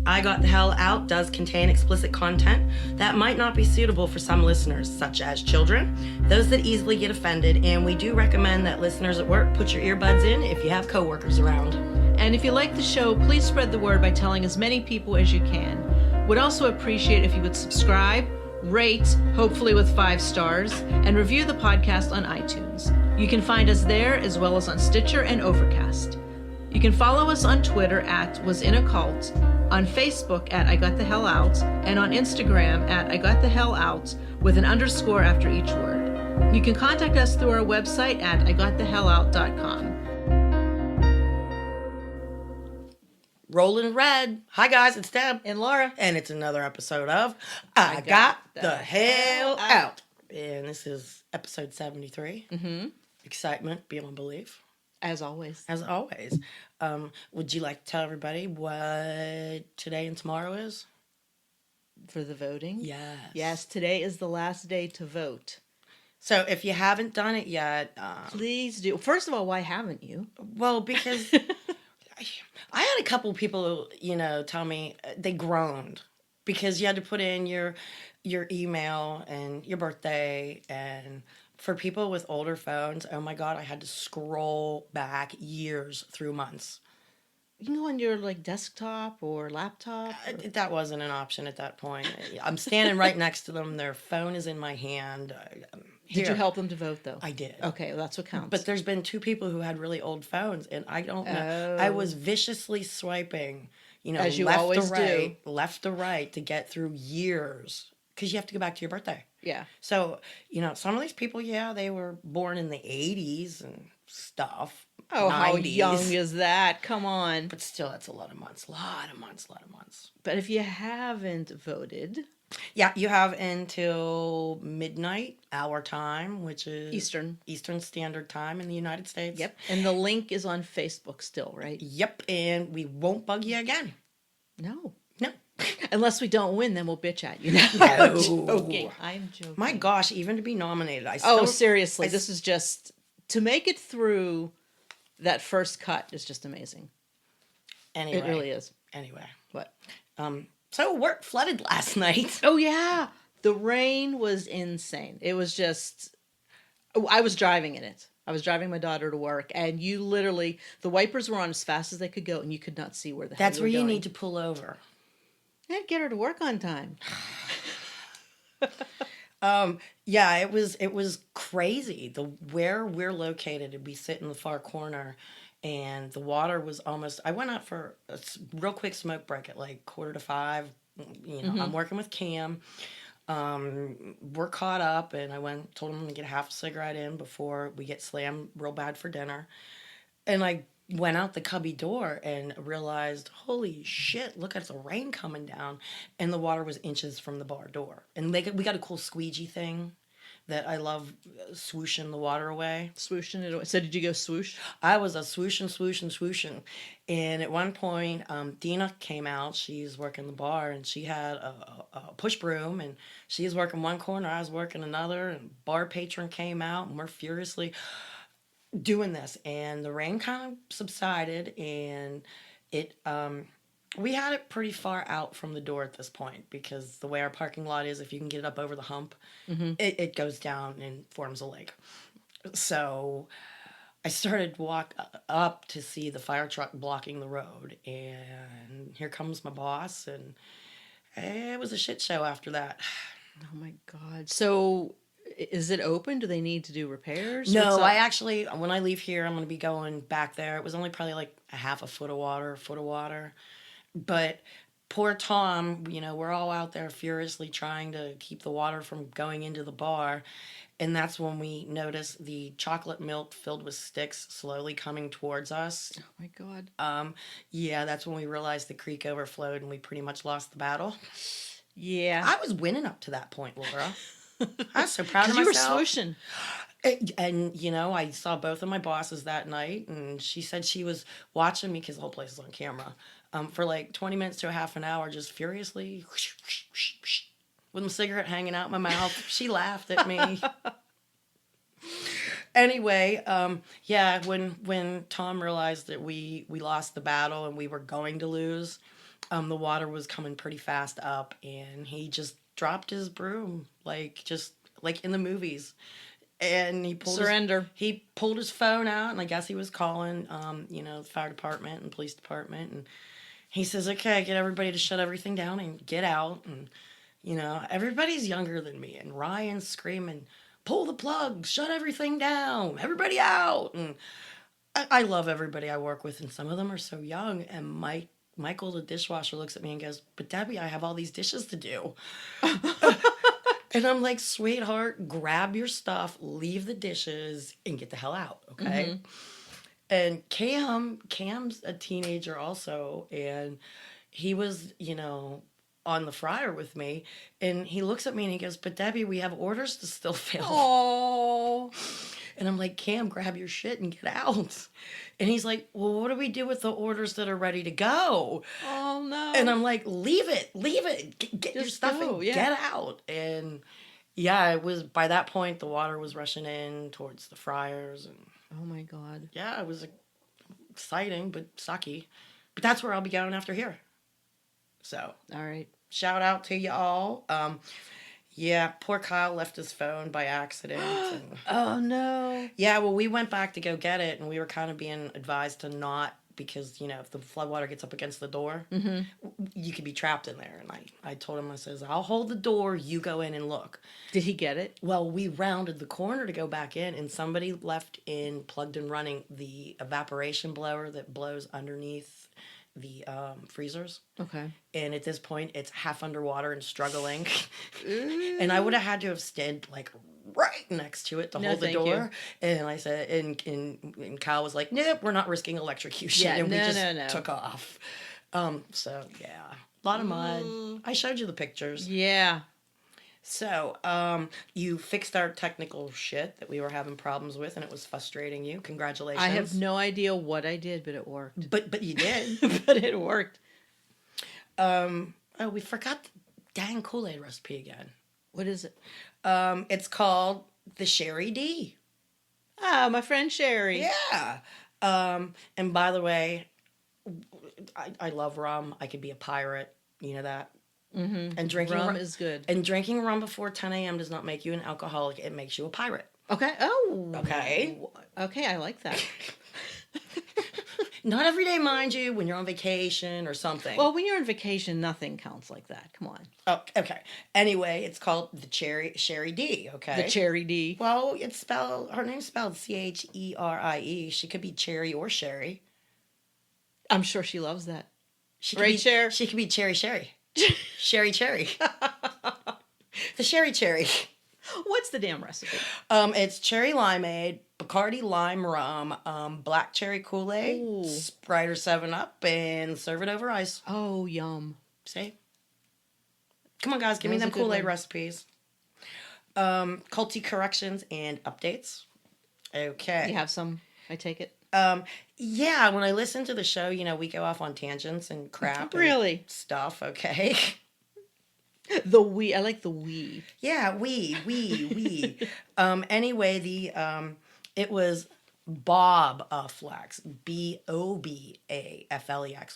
I Got the Hell Out does contain explicit content that might not be suitable for some listeners, such as children, those that easily get offended, and we do recommend that listeners at work put your earbuds in if you have coworkers around. And if you like the show, please spread the word by telling as many people as you can. Would also appreciate if you would subscribe, rate, hopefully with 5 stars, and review the podcast on iTunes. You can find us there as well as on Stitcher and Overcast. You can follow us on Twitter at WasInACult, on Facebook at I Got the Hell Out, and on Instagram at I Got the Hell Out with an underscore after each word. You can contact us through our website at IGotTheHellOut.com. Rolling Red. Hi guys, it's Deb. And Laura. And it's another episode of I Got the Hell Out. And this is episode 73. Mm-hmm. Excitement beyond belief. As always. As always. Would you like to tell everybody what today and tomorrow is? For the voting? Yes. Yes, today is the last day to vote. So if you haven't done it yet... please do. First of all, why haven't you? Well, because I had a couple people, tell me they groaned because you had to put in your email and your birthday, and for people with older phones, oh my God, I had to scroll back years through months. You can go on your desktop or laptop. That wasn't an option at that point. I'm standing right next to them. Their phone is in my hand. Did you help them to vote, though? I did. Okay, well, that's what counts. But there's been 2 people who had really old phones, and I don't know. I was viciously swiping, as you left always to right, do. left to right to get through years, because you have to go back to your birthday. Yeah. So, some of these people, they were born in the 80s and stuff. Oh, 90s. How young is that? Come on. But still, that's a lot of months. Lot of months. But if you haven't voted... Yeah, you have until midnight, our time, which is... Eastern Standard Time in the United States. Yep. And the link is on Facebook still, right? Yep, and we won't bug you again. No. No. Unless we don't win, then we'll bitch at you. No. I'm joking. My gosh, even to be nominated. Seriously. This is just... To make it through that first cut is just amazing. Anyway. It really is. Anyway. What? So work flooded last night. Oh, yeah. The rain was insane. It was just... I was driving in it. I was driving my daughter to work, and you literally... The wipers were on as fast as they could go, and you could not see where the hell That's where you need to pull over. And get her to work on time. Yeah, it was crazy. Where we're located, we sit in the far corner, and the water was almost... I went out for a real quick smoke break at 4:45. Mm-hmm. I'm working with Cam. We're caught up, and told him to get half a cigarette in before we get slammed real bad for dinner. And I went out the cubby door and realized, holy shit, look, it's the rain coming down. And the water was inches from the bar door. And we got a cool squeegee thing that I love, swooshing the water away. Swooshing it away. So did you go swoosh? I was a swooshing. And at one point, Dina came out. She's working the bar, and she had a push broom, and she was working one corner, I was working another, and bar patron came out, and we're furiously doing this. And the rain kind of subsided, and we had it pretty far out from the door at this point, because the way our parking lot is, if you can get it up over the hump, mm-hmm. it goes down and forms a lake. So I started walk up to see the fire truck blocking the road, and here comes my boss, and it was a shit show after that. Oh my God. So is it open? Do they need to do repairs? No, I actually, when I leave here, I'm going to be going back there. It was only probably a half a foot of water. But poor Tom, we're all out there furiously trying to keep the water from going into the bar. And that's when we noticed the chocolate milk filled with sticks slowly coming towards us. Oh my God. Yeah, that's when we realized the creek overflowed and we pretty much lost the battle. Yeah. I was winning up to that point, Laura. I was so proud of myself. You were swooshing. And, I saw both of my bosses that night, and she said she was watching me, because the whole place is on camera, for 20 minutes to a half an hour, just furiously, with my cigarette hanging out my mouth. She laughed at me. Anyway, when Tom realized that we lost the battle and we were going to lose, the water was coming pretty fast up, and he just dropped his broom, just like in the movies. And Surrender. He pulled his phone out, and I guess he was calling, the fire department and police department. And he says, "Okay, get everybody to shut everything down and get out." And everybody's younger than me, and Ryan's screaming, "Pull the plug, shut everything down, everybody out!" And I love everybody I work with, and some of them are so young. And Michael, the dishwasher, looks at me and goes, "But Debbie, I have all these dishes to do." And I'm like, "Sweetheart, grab your stuff, leave the dishes, and get the hell out, okay?" And Cam's a teenager also, and he was, on the fryer with me, and he looks at me and he goes, "But Debbie, we have orders to still fill." Oh. And I'm like, "Cam, grab your shit and get out." And he's like, "Well, what do we do with the orders that are ready to go?" Oh, no. And I'm like, leave it. Get your stuff go, and yeah. get out. And yeah, it was, by that point, the water was rushing in towards the fryers. And Oh, my God. yeah, it was exciting, but sucky. But that's where I'll be going after here. So, All right. shout out to y'all. Yeah, poor Kyle left his phone by accident. And Oh, no. yeah, well, we went back to go get it, and we were kind of being advised to not, because, if the floodwater gets up against the door, you could be trapped in there. And I told him, I says, "I'll hold the door, you go in and look." Did he get it? Well, we rounded the corner to go back in, and somebody left in, plugged and running, the evaporation blower that blows underneath the freezers. Okay. And at this point, it's half underwater and struggling. And I would have had to have stood right next to it to hold the thank door. And I said, and Kyle was like, "Nope, we're not risking electrocution." Yeah, and we no, just no. took off. So yeah, a lot of mud. I showed you the pictures. Yeah. So, you fixed our technical shit that we were having problems with, and it was frustrating you. Congratulations. I have no idea what I did, but it worked. But you did. But it worked. We forgot the dang Kool-Aid recipe again. What is it? It's called the Sherry D. Ah, my friend Sherry. Yeah. And by the way, I love rum. I could be a pirate. You know that. Mm-hmm. And drinking rum is good. And drinking rum before 10 a.m. does not make you an alcoholic. It makes you a pirate. Okay. Oh. Okay. Okay, I like that. Not every day, mind you, when you're on vacation or something. Well, when you're on vacation, nothing counts like that. Come on. Oh, okay. Anyway, it's called the Sherry D, okay? The Cherry D. Well, her name's spelled Cherie. She could be Cherry or Sherry. I'm sure she loves that. She Right, Cher? She could be Cherry. Cherry. The Cherry. What's the damn recipe? It's cherry limeade, Bacardi lime rum, black cherry Kool-Aid, Ooh. Sprite or 7-Up, and serve it over ice. Oh, yum. See? Come on, guys, give me That them was a good Kool-Aid one. recipes. Culty corrections and updates. Okay. You have some, I take it? Yeah, when I listen to the show, we go off on tangents and crap. Really? And stuff, okay? The we. I like the we. Yeah, we. Anyway, it was Bob Flex, BOBAFLEX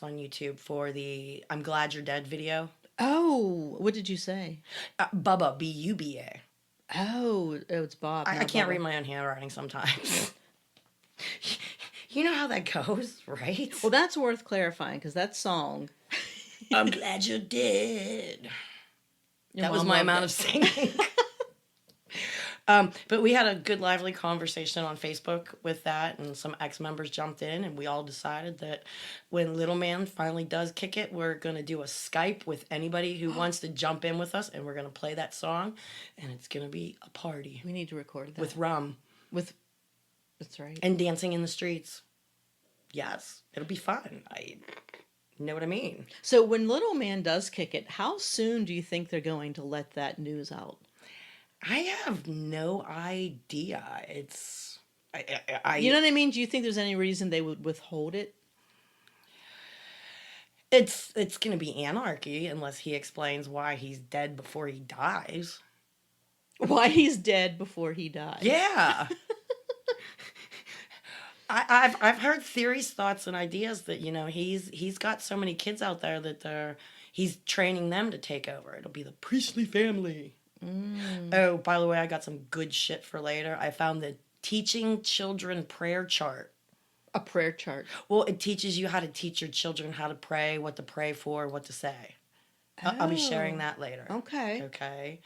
on YouTube for the "I'm Glad You're Dead" video. Oh, what did you say? Bubba, BUBA. Oh, it's Bob. I not can't Bubba. read my own handwriting sometimes. You know how that goes, right? Well, that's worth clarifying because that song. I'm glad you're dead. Your That was mom my loved amount it. of singing. But we had a good, lively conversation on Facebook with that, and some ex-members jumped in, and we all decided that when Little Man finally does kick it, we're going to do a Skype with anybody who wants to jump in with us, and we're going to play that song, and it's going to be a party We need to record that with rum That's right. and dancing in the streets. Yes, it'll be fun. You know what I mean? So when Little Man does kick it, how soon do you think they're going to let that news out? I have no idea. It's You know what I mean? Do you think there's any reason they would withhold it? It's going to be anarchy unless he explains why he's dead before he dies. Why he's dead before he dies? Yeah. I've heard theories, thoughts, and ideas that he's got so many kids out there that he's training them to take over. It'll be the priestly family. Oh, by the way, I got some good shit for later. I found the teaching children prayer chart. A prayer chart. Well, it teaches you how to teach your children how to pray, what to pray for, what to say. I'll be sharing that later. Okay. Okay.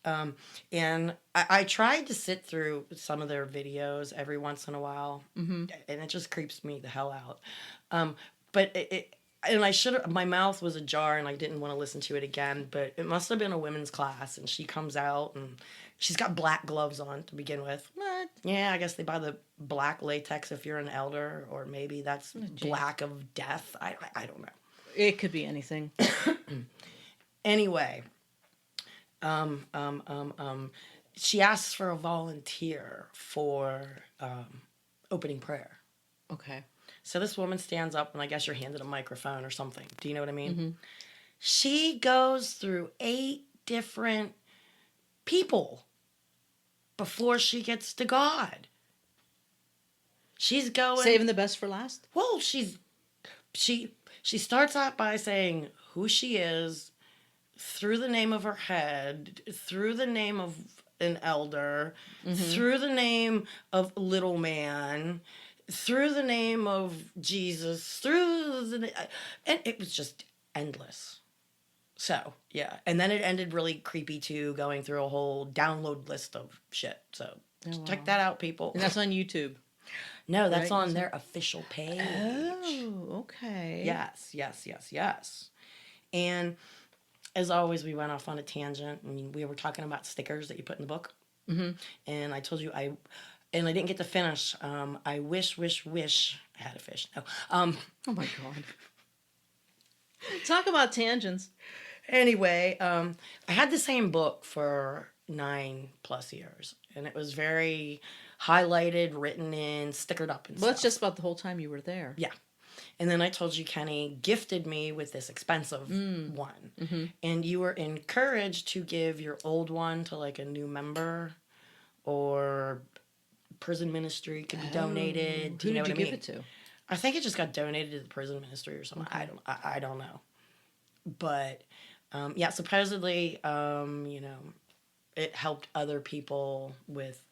And I tried to sit through some of their videos every once in a while, and it just creeps me the hell out. But and I should have, my mouth was ajar and I didn't want to listen to it again, but it must have been a women's class, and she comes out and she's got black gloves on to begin with. What? Yeah, I guess they buy the black latex if you're an elder, or maybe that's black of death. I don't know. It could be anything. Anyway, she asks for a volunteer for opening prayer. Okay. So this woman stands up, and I guess you're handed a microphone or something. Do you know what I mean? She goes through 8 different people before she gets to God. She's going... Saving the best for last? Well, she starts out by saying who she is, through the name of her head, through the name of an elder, through the name of little man, through the name of Jesus, and it was just endless. So, yeah. And then it ended really creepy too, going through a whole download list of shit. So, check that out, people. And that's on YouTube. No, that's on their official page. Oh, okay. Yes. And as always, we went off on a tangent. I mean, we were talking about stickers that you put in the book. And I told you I didn't get to finish. I wish I had a fish. No. Oh my God. Talk about tangents. Anyway, I had the same book for 9+ years, and it was very highlighted, written in, stickered up and stuff. Well, that's just about the whole time you were there. Yeah. And then I told you Kenny gifted me with this expensive one. And you were encouraged to give your old one to like a new member, or prison ministry could be donated. Who did you give it to? I think it just got donated to the prison ministry or something. Okay. I don't know. But yeah, supposedly, it helped other people with,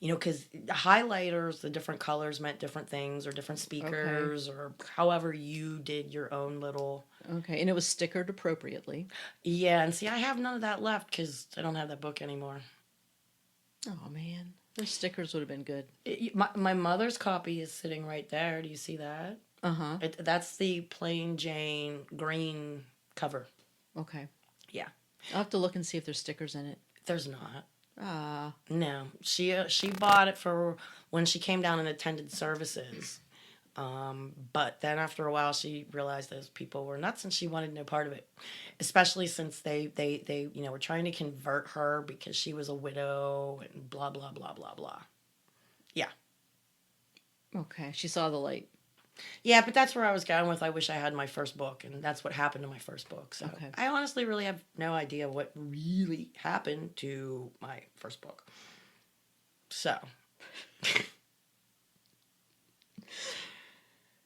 because highlighters, the different colors meant different things, or different speakers, or however you did your own little. Okay, and it was stickered appropriately. Yeah, and see, I have none of that left because I don't have that book anymore. Oh, man. Those stickers would have been good. My mother's copy is sitting right there. Do you see that? Uh-huh. That's the plain Jane green cover. Okay. Yeah. I'll have to look and see if there's stickers in it. There's not. Ah. No. She bought it for when she came down and attended services. But then after a while, she realized those people were nuts, and she wanted no part of it. Especially since they were trying to convert her because she was a widow and blah, blah, blah, blah, blah. Yeah. Okay. She saw the light. Yeah, but that's where I was going with I wish I had my first book, and that's what happened to my first book. So okay. I honestly really have no idea what really happened to my first book. So.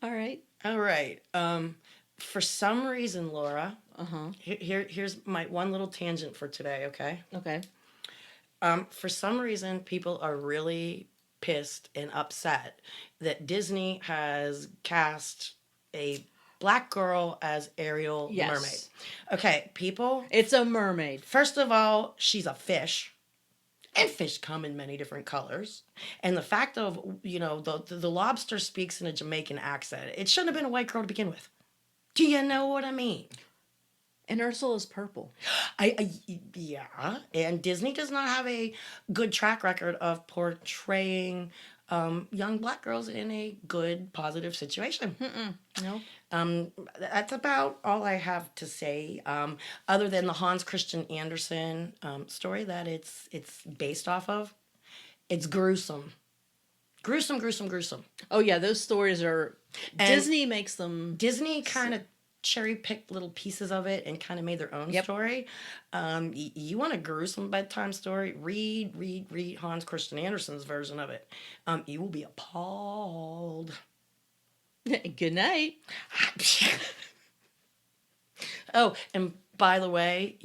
All right. For some reason, Laura, Uh-huh. here's my one little tangent for today, okay? Okay. For some reason, people are really pissed and upset that Disney has cast a black girl as Ariel the mermaid. Okay, people. It's a mermaid. First of all, she's a fish. And fish come in many different colors. And the fact of, the lobster speaks in a Jamaican accent. It shouldn't have been a white girl to begin with. Do you know what I mean? And Ursula's purple. Yeah. And Disney does not have a good track record of portraying young black girls in a good, positive situation. No. That's about all I have to say. Other than the Hans Christian Andersen story that it's based off of, it's gruesome. Gruesome. Oh yeah, those stories are. And Disney makes them. Disney kind of cherry picked little pieces of it and kind of made their own Yep. story. You want a gruesome bedtime story? Read Hans Christian Andersen's version of it. You will be appalled. Good night. Oh, and by the way,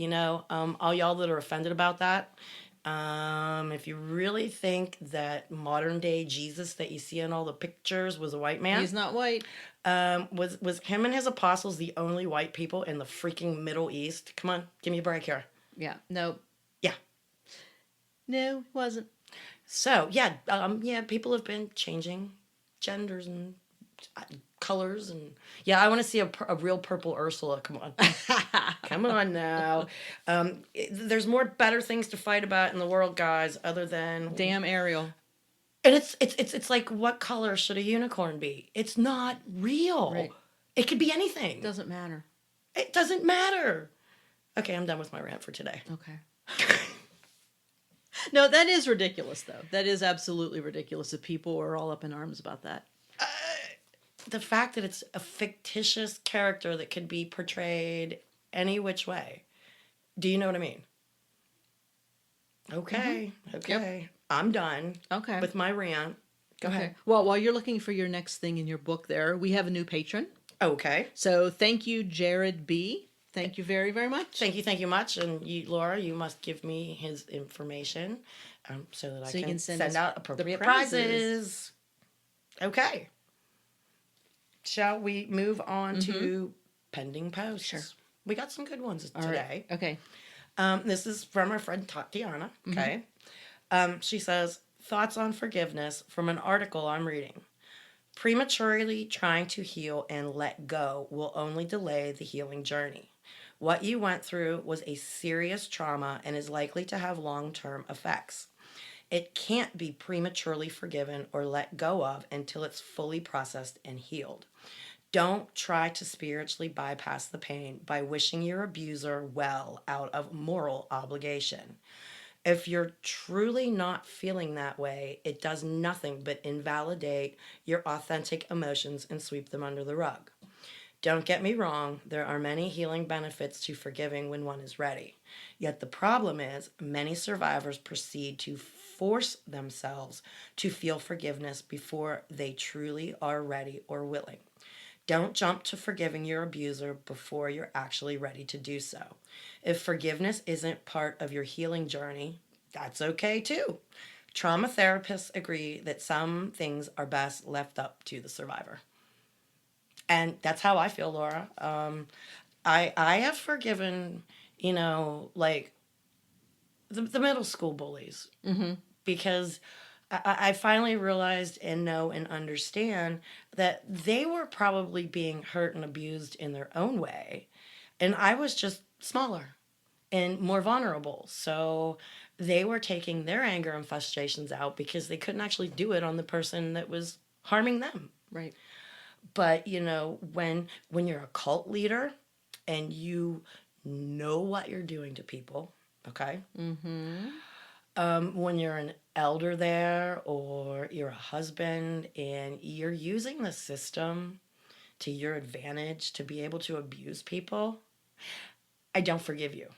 all y'all that are offended about that, if you really think that modern day Jesus that you see in all the pictures was a white man, He's not white. was him and his apostles the only white people in the freaking Middle East? Come on, give me a break here. Yeah. No. Yeah. No, it wasn't. So people have been changing genders and colors, and I want to see a real purple Ursula. Come on. Come on now. There's more better things to fight about in the world, guys, other than Damn Ariel. And it's like, what color should a unicorn be? It's not real. Right. It could be anything. Doesn't matter. It doesn't matter. Okay, I'm done with my rant for today. Okay. No, that is ridiculous, though. That is absolutely ridiculous if people are all up in arms about that. The fact that it's a fictitious character that could be portrayed any which way. Do you know what I mean? Okay. Mm-hmm. Okay. Yep. I'm done. Okay. With my rant. Go ahead. Well, while you're looking for your next thing in your book there, we have a new patron. Okay. So thank you, Jared B. Thank you very, very much. Thank you much. And you, Laura, you must give me his information so that I can send out appropriate prizes. Okay. Shall we move on to pending posts? Sure. We got some good ones today. Right. Okay. This is from our friend Tatiana. Okay. She says, thoughts on forgiveness from an article I'm reading. Prematurely trying to heal and let go will only delay the healing journey. What you went through was a serious trauma and is likely to have long-term effects. It can't be prematurely forgiven or let go of until it's fully processed and healed. Don't try to spiritually bypass the pain by wishing your abuser well out of moral obligation. If you're truly not feeling that way, it does nothing but invalidate your authentic emotions and sweep them under the rug. Don't get me wrong, there are many healing benefits to forgiving when one is ready. Yet the problem is, many survivors proceed to force themselves to feel forgiveness before they truly are ready or willing. Don't jump to forgiving your abuser before you're actually ready to do so. If forgiveness isn't part of your healing journey, that's okay too. Trauma therapists agree that some things are best left up to the survivor. And that's how I feel, Laura. I have forgiven, like the middle school bullies. Mm-hmm. Because I finally realized and know and understand that they were probably being hurt and abused in their own way. And I was just smaller and more vulnerable. So they were taking their anger and frustrations out because they couldn't actually do it on the person that was harming them. Right. But, when you're a cult leader and you know what you're doing to people, okay? Mm-hmm. When you're an elder there or you're a husband and you're using the system to your advantage to be able to abuse people, I don't forgive you.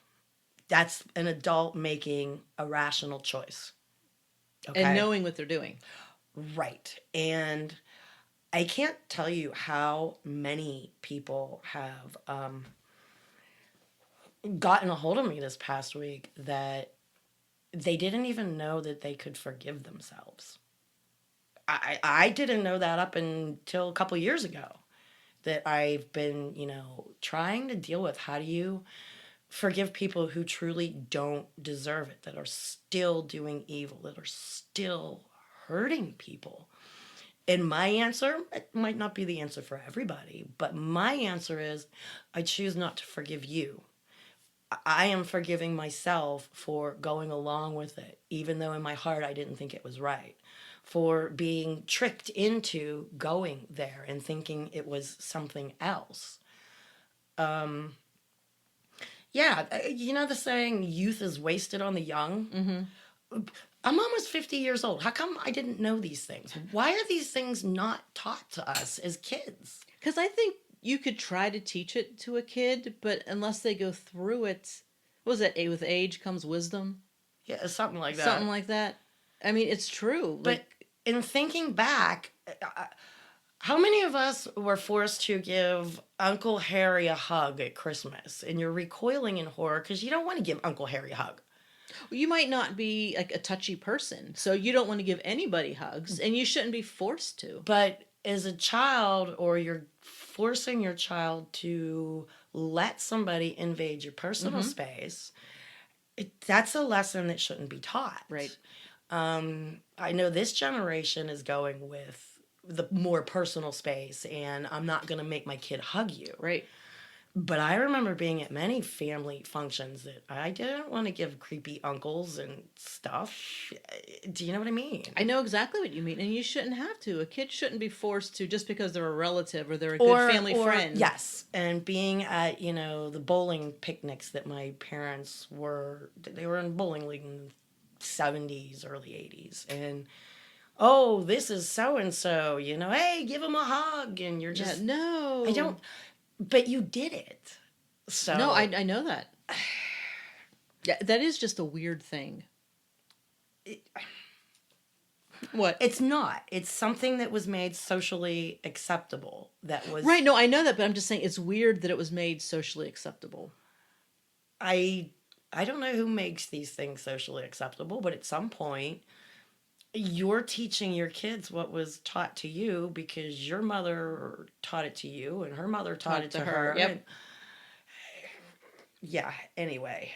That's an adult making a rational choice. Okay? And knowing what they're doing. Right. And I can't tell you how many people have gotten a hold of me this past week that they didn't even know that they could forgive themselves. I didn't know that up until a couple years ago, that I've been, trying to deal with how do you forgive people who truly don't deserve it, that are still doing evil, that are still hurting people. And my answer, it might not be the answer for everybody, but my answer is I choose not to forgive you. I am forgiving myself for going along with it, even though in my heart I didn't think it was right, for being tricked into going there and thinking it was something else. The saying, youth is wasted on the young? Mm-hmm. I'm almost 50 years old. How come I didn't know these things? Why are these things not taught to us as kids? Because I think, you could try to teach it to a kid, but unless they go through it, what was that? With age comes wisdom, Yeah, something like that. something like that. I mean, it's true. But in thinking back, how many of us were forced to give Uncle Harry a hug at Christmas? And you're recoiling in horror because you don't want to give Uncle Harry a hug. You might not be like a touchy person, so you don't want to give anybody hugs, and you shouldn't be forced to. But as a child, or you're forcing your child to let somebody invade your personal space, that's a lesson that shouldn't be taught. Right. I know this generation is going with the more personal space, and I'm not going to make my kid hug you. Right. But I remember being at many family functions that I didn't want to give creepy uncles and stuff. Do you know what I mean? I know exactly what you mean, and you shouldn't have to. A kid shouldn't be forced to just because they're a relative or they're a good family friend. Yes, and being at, the bowling picnics that my parents were, they were in bowling league in the 70s, early 80s, and oh, this is so-and-so, hey, give him a hug, and you're just, no. I don't, but you did it. So no, I know that. Yeah, that is just a weird thing. What? It's not. It's something that was made socially acceptable. That was right. No, I know that, but I'm just saying it's weird that it was made socially acceptable. I don't know who makes these things socially acceptable, but at some point, you're teaching your kids what was taught to you because your mother taught it to you and her mother taught it to her. Yep. And, yeah. Anyway,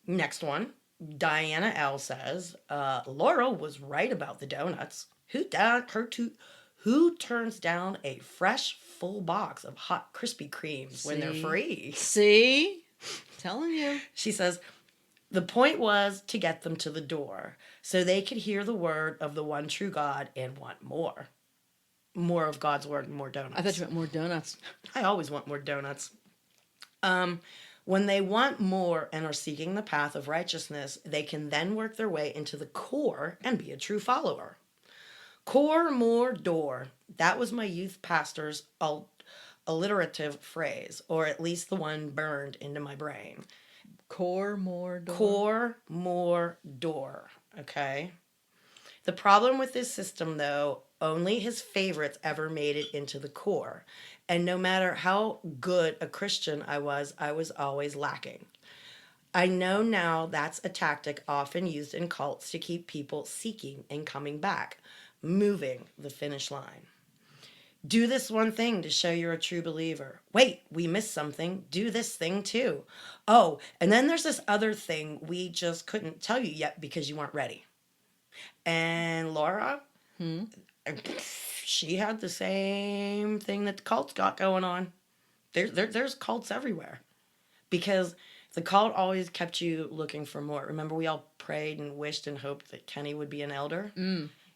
next one. Diana L says, Laura was right about the donuts. Who turns down a fresh, full box of hot Krispy Kremes when they're free? See? Telling you. She says, the point was to get them to the door so they could hear the word of the one true God and want more. More of God's word and more donuts. I thought you meant more donuts. I always want more donuts. When they want more and are seeking the path of righteousness, they can then work their way into the core and be a true follower. Core, more, door. That was my youth pastor's alliterative phrase, or at least the one burned into my brain. Core, more, door. Core, more, door. Okay? The problem with this system, though, only his favorites ever made it into the core. And no matter how good a Christian I was always lacking. I know now that's a tactic often used in cults to keep people seeking and coming back, moving the finish line. Do this one thing to show you're a true believer. Wait, we missed something. Do this thing too. Oh, and then there's this other thing we just couldn't tell you yet because you weren't ready. And Laura, she had the same thing that the cults got going on. There's cults everywhere. Because the cult always kept you looking for more. Remember, we all prayed and wished and hoped that Kenny would be an elder?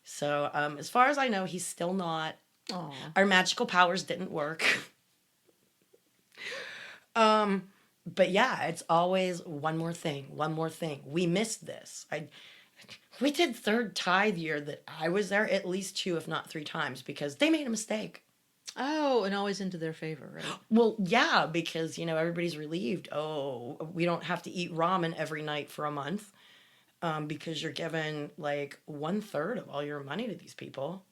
So as far as I know, he's still not. Aww. Our magical powers didn't work. But yeah, it's always one more thing. We missed this. We did third tithe year that I was there at least 2, if not 3 times, because they made a mistake. Oh, and always into their favor, right? Well, yeah, because, everybody's relieved. Oh, we don't have to eat ramen every night for a month because you're giving like 1/3 of all your money to these people.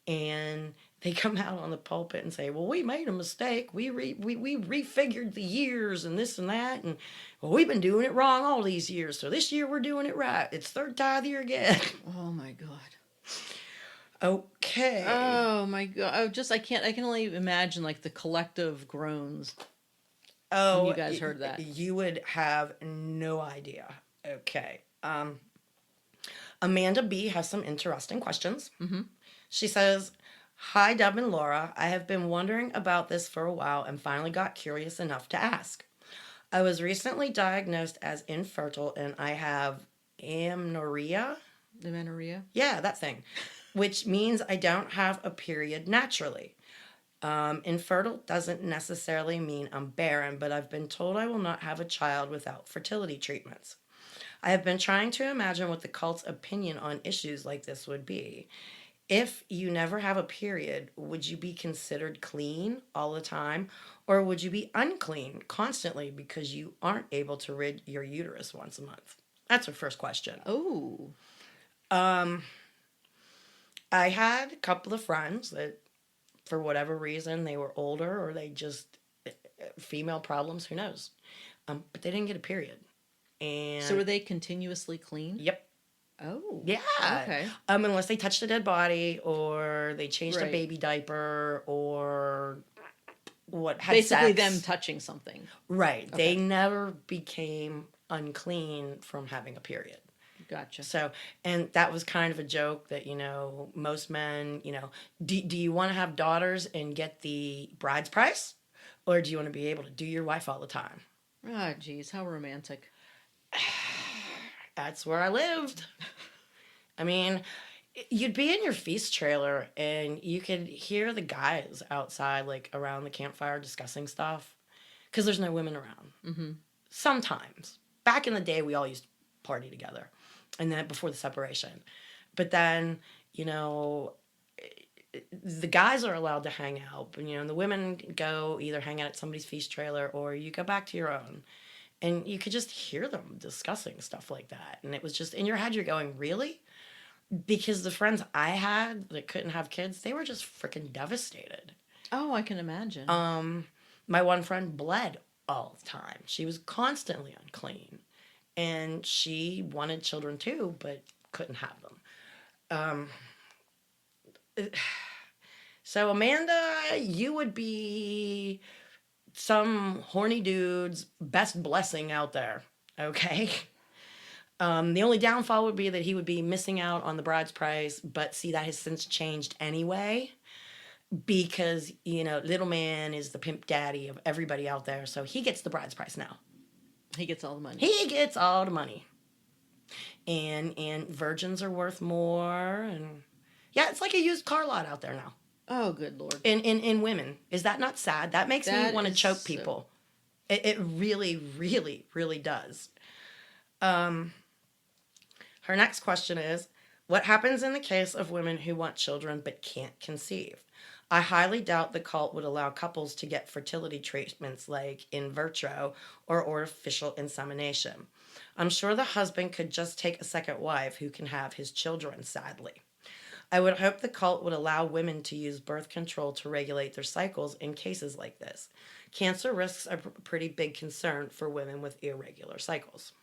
And they come out on the pulpit and say, well, we made a mistake. We refigured the years and this and that. And well, we've been doing it wrong all these years. So this year we're doing it right. It's third tithe year again. Oh, my God. Okay. Oh, my God. I can only imagine like the collective groans. Oh, when you guys heard that. You would have no idea. Okay. Amanda B has some interesting questions. She says, hi, Deb and Laura. I have been wondering about this for a while and finally got curious enough to ask. I was recently diagnosed as infertile and I have amenorrhea. Amenorrhea? Yeah, that thing. Which means I don't have a period naturally. Infertile doesn't necessarily mean I'm barren, but I've been told I will not have a child without fertility treatments. I have been trying to imagine what the cult's opinion on issues like this would be. If you never have a period, would you be considered clean all the time? Or would you be unclean constantly because you aren't able to rid your uterus once a month? That's our first question. Oh. Um, I had a couple of friends that, for whatever reason, they were older or they just, female problems, who knows? But they didn't get a period. So were And, they continuously clean? yep. Oh. Yeah. Okay. Unless they touched a dead body or they changed a Right. baby diaper or what had Basically sex. them touching something. Right. They Okay. never became unclean from having a period. Gotcha. So, and that was kind of a joke that, most men, do you want to have daughters and get the bride's price? Or do you want to be able to do your wife all the time? Ah, geez, how romantic. That's where I lived. I mean, you'd be in your feast trailer and you could hear the guys outside, like around the campfire discussing stuff because there's no women around. Mm-hmm. Sometimes. Back in the day, we all used to party together and then before the separation. But then, the guys are allowed to hang out, but, and the women go either hang out at somebody's feast trailer or you go back to your own. And you could just hear them discussing stuff like that. And it was just in your head, you're going, really? Because the friends I had that couldn't have kids, they were just freaking devastated. Oh, I can imagine. My one friend bled all the time. She was constantly unclean. And she wanted children too, but couldn't have them. So, Amanda, you would be some horny dude's best blessing out there, okay? The only downfall would be that he would be missing out on the bride's price, but see, that has since changed anyway because, little man is the pimp daddy of everybody out there, so he gets the bride's price now. He gets all the money. He gets all the money. And virgins are worth more, and yeah, it's like a used car lot out there now. Oh, good Lord. In women. Is that not sad? That makes me want to choke people. It really, really, really does. Her next question is, what happens in the case of women who want children but can't conceive? I highly doubt the cult would allow couples to get fertility treatments like in vitro or artificial insemination. I'm sure the husband could just take a second wife who can have his children, sadly. I would hope the cult would allow women to use birth control to regulate their cycles in cases like this. Cancer risks are a pretty big concern for women with irregular cycles.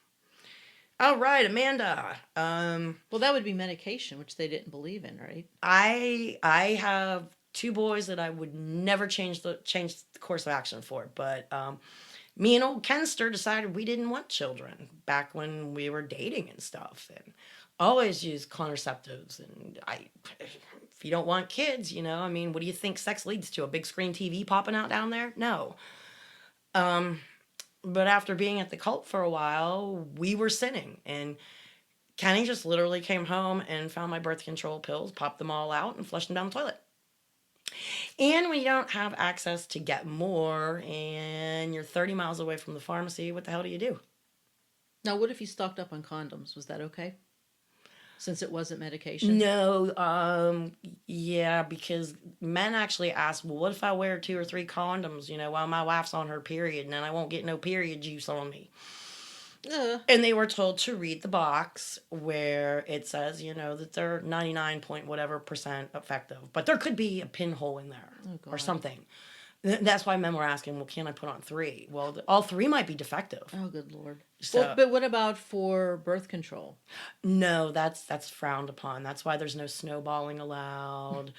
All right, Amanda. Well, that would be medication, which they didn't believe in, right? I have two boys that I would never change the course of action for, but me and old Kenster decided we didn't want children back when we were dating and stuff, and always use contraceptives. And if you don't want kids, what do you think sex leads to? A big screen TV popping out down there? No. But after being at the cult for a while, we were sinning. And Kenny just literally came home and found my birth control pills, popped them all out, and flushed them down the toilet. And when you don't have access to get more and you're 30 miles away from the pharmacy, what the hell do you do? Now, what if he stocked up on condoms? Was that okay? Since it wasn't medication? No, yeah, because men actually ask, well, what if I wear 2 or 3 condoms, while my wife's on her period and then I won't get no period juice on me? And they were told to read the box where it says, that they're 99 point whatever % effective. But there could be a pinhole in there or something. That's why men were asking, well, can I put on 3? Well, all 3 might be defective. Oh, good Lord. So, well, but what about for birth control? No, that's frowned upon. That's why there's no snowballing allowed.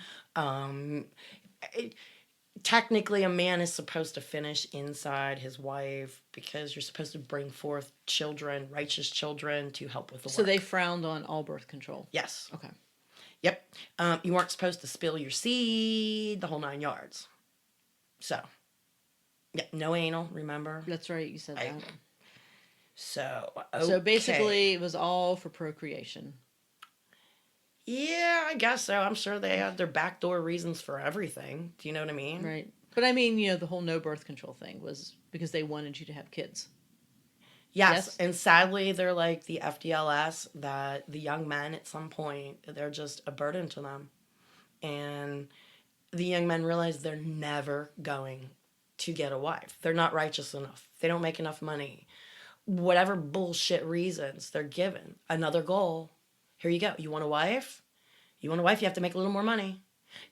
Technically, a man is supposed to finish inside his wife because you're supposed to bring forth children, righteous children, to help with the work. So they frowned on all birth control? Yes. Okay. Yep. You weren't supposed to spill your seed, the whole 9 yards. So, yeah, no anal, remember? That's right, you said that. So, okay. So basically, it was all for procreation. Yeah, I guess so. I'm sure they have their backdoor reasons for everything. Do you know what I mean? Right. But I mean, the whole no birth control thing was because they wanted you to have kids. Yes. And sadly, they're like the FDLS, that the young men at some point, they're just a burden to them. And the young men realize they're never going to get a wife. They're not righteous enough. They don't make enough money. Whatever bullshit reasons they're given. Another goal. Here you go. You want a wife? You want a wife, you have to make a little more money.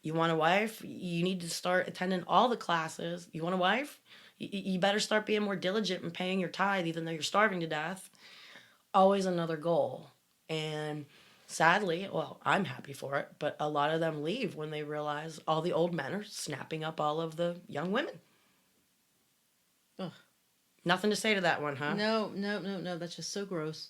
You want a wife? You need to start attending all the classes. You want a wife? You better start being more diligent and paying your tithe, even though you're starving to death. Always another goal. And sadly, well, I'm happy for it, but a lot of them leave when they realize all the old men are snapping up all of the young women. Ugh. Nothing to say to that one, huh? No. That's just so gross.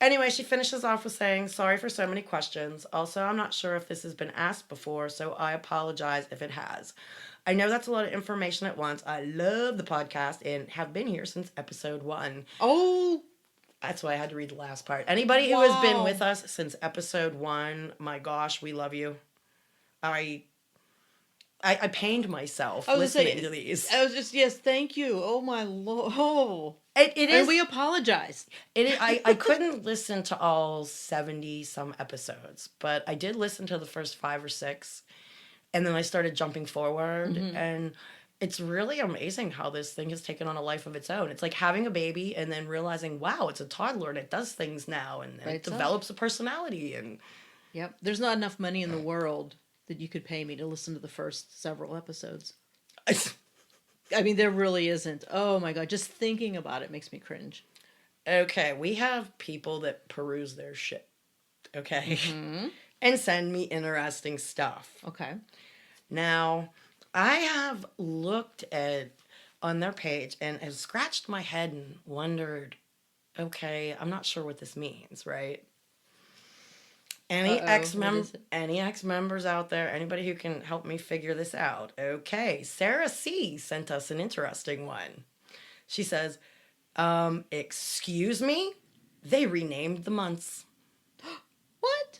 Anyway, she finishes off with saying, sorry for so many questions. Also, I'm not sure if this has been asked before, so I apologize if it has. I know that's a lot of information at once. I love the podcast and have been here since episode 1. Oh, that's why I had to read the last part. Anybody who has been with us since episode 1, my gosh, we love you. I pained myself listening to these. I was just, yes, thank you. Oh, my Lord. Oh. It is. And we apologize. I couldn't listen to all 70-some episodes, but I did listen to the first 5 or 6, and then I started jumping forward, and it's really amazing how this thing has taken on a life of its own. It's like having a baby and then realizing, wow, it's a toddler and it does things now, and it develops a personality. And yep, there's not enough money in the world that you could pay me to listen to the first several episodes. I mean, there really isn't. Oh my God, just thinking about it makes me cringe. Okay, we have people that peruse their shit, okay? And send me interesting stuff. Okay. Now, I have looked at on their page and have scratched my head and wondered, okay, I'm not sure what this means, right? Any ex-members out there, anybody who can help me figure this out? Okay, Sarah C. sent us an interesting one. She says, excuse me? They renamed the months. What?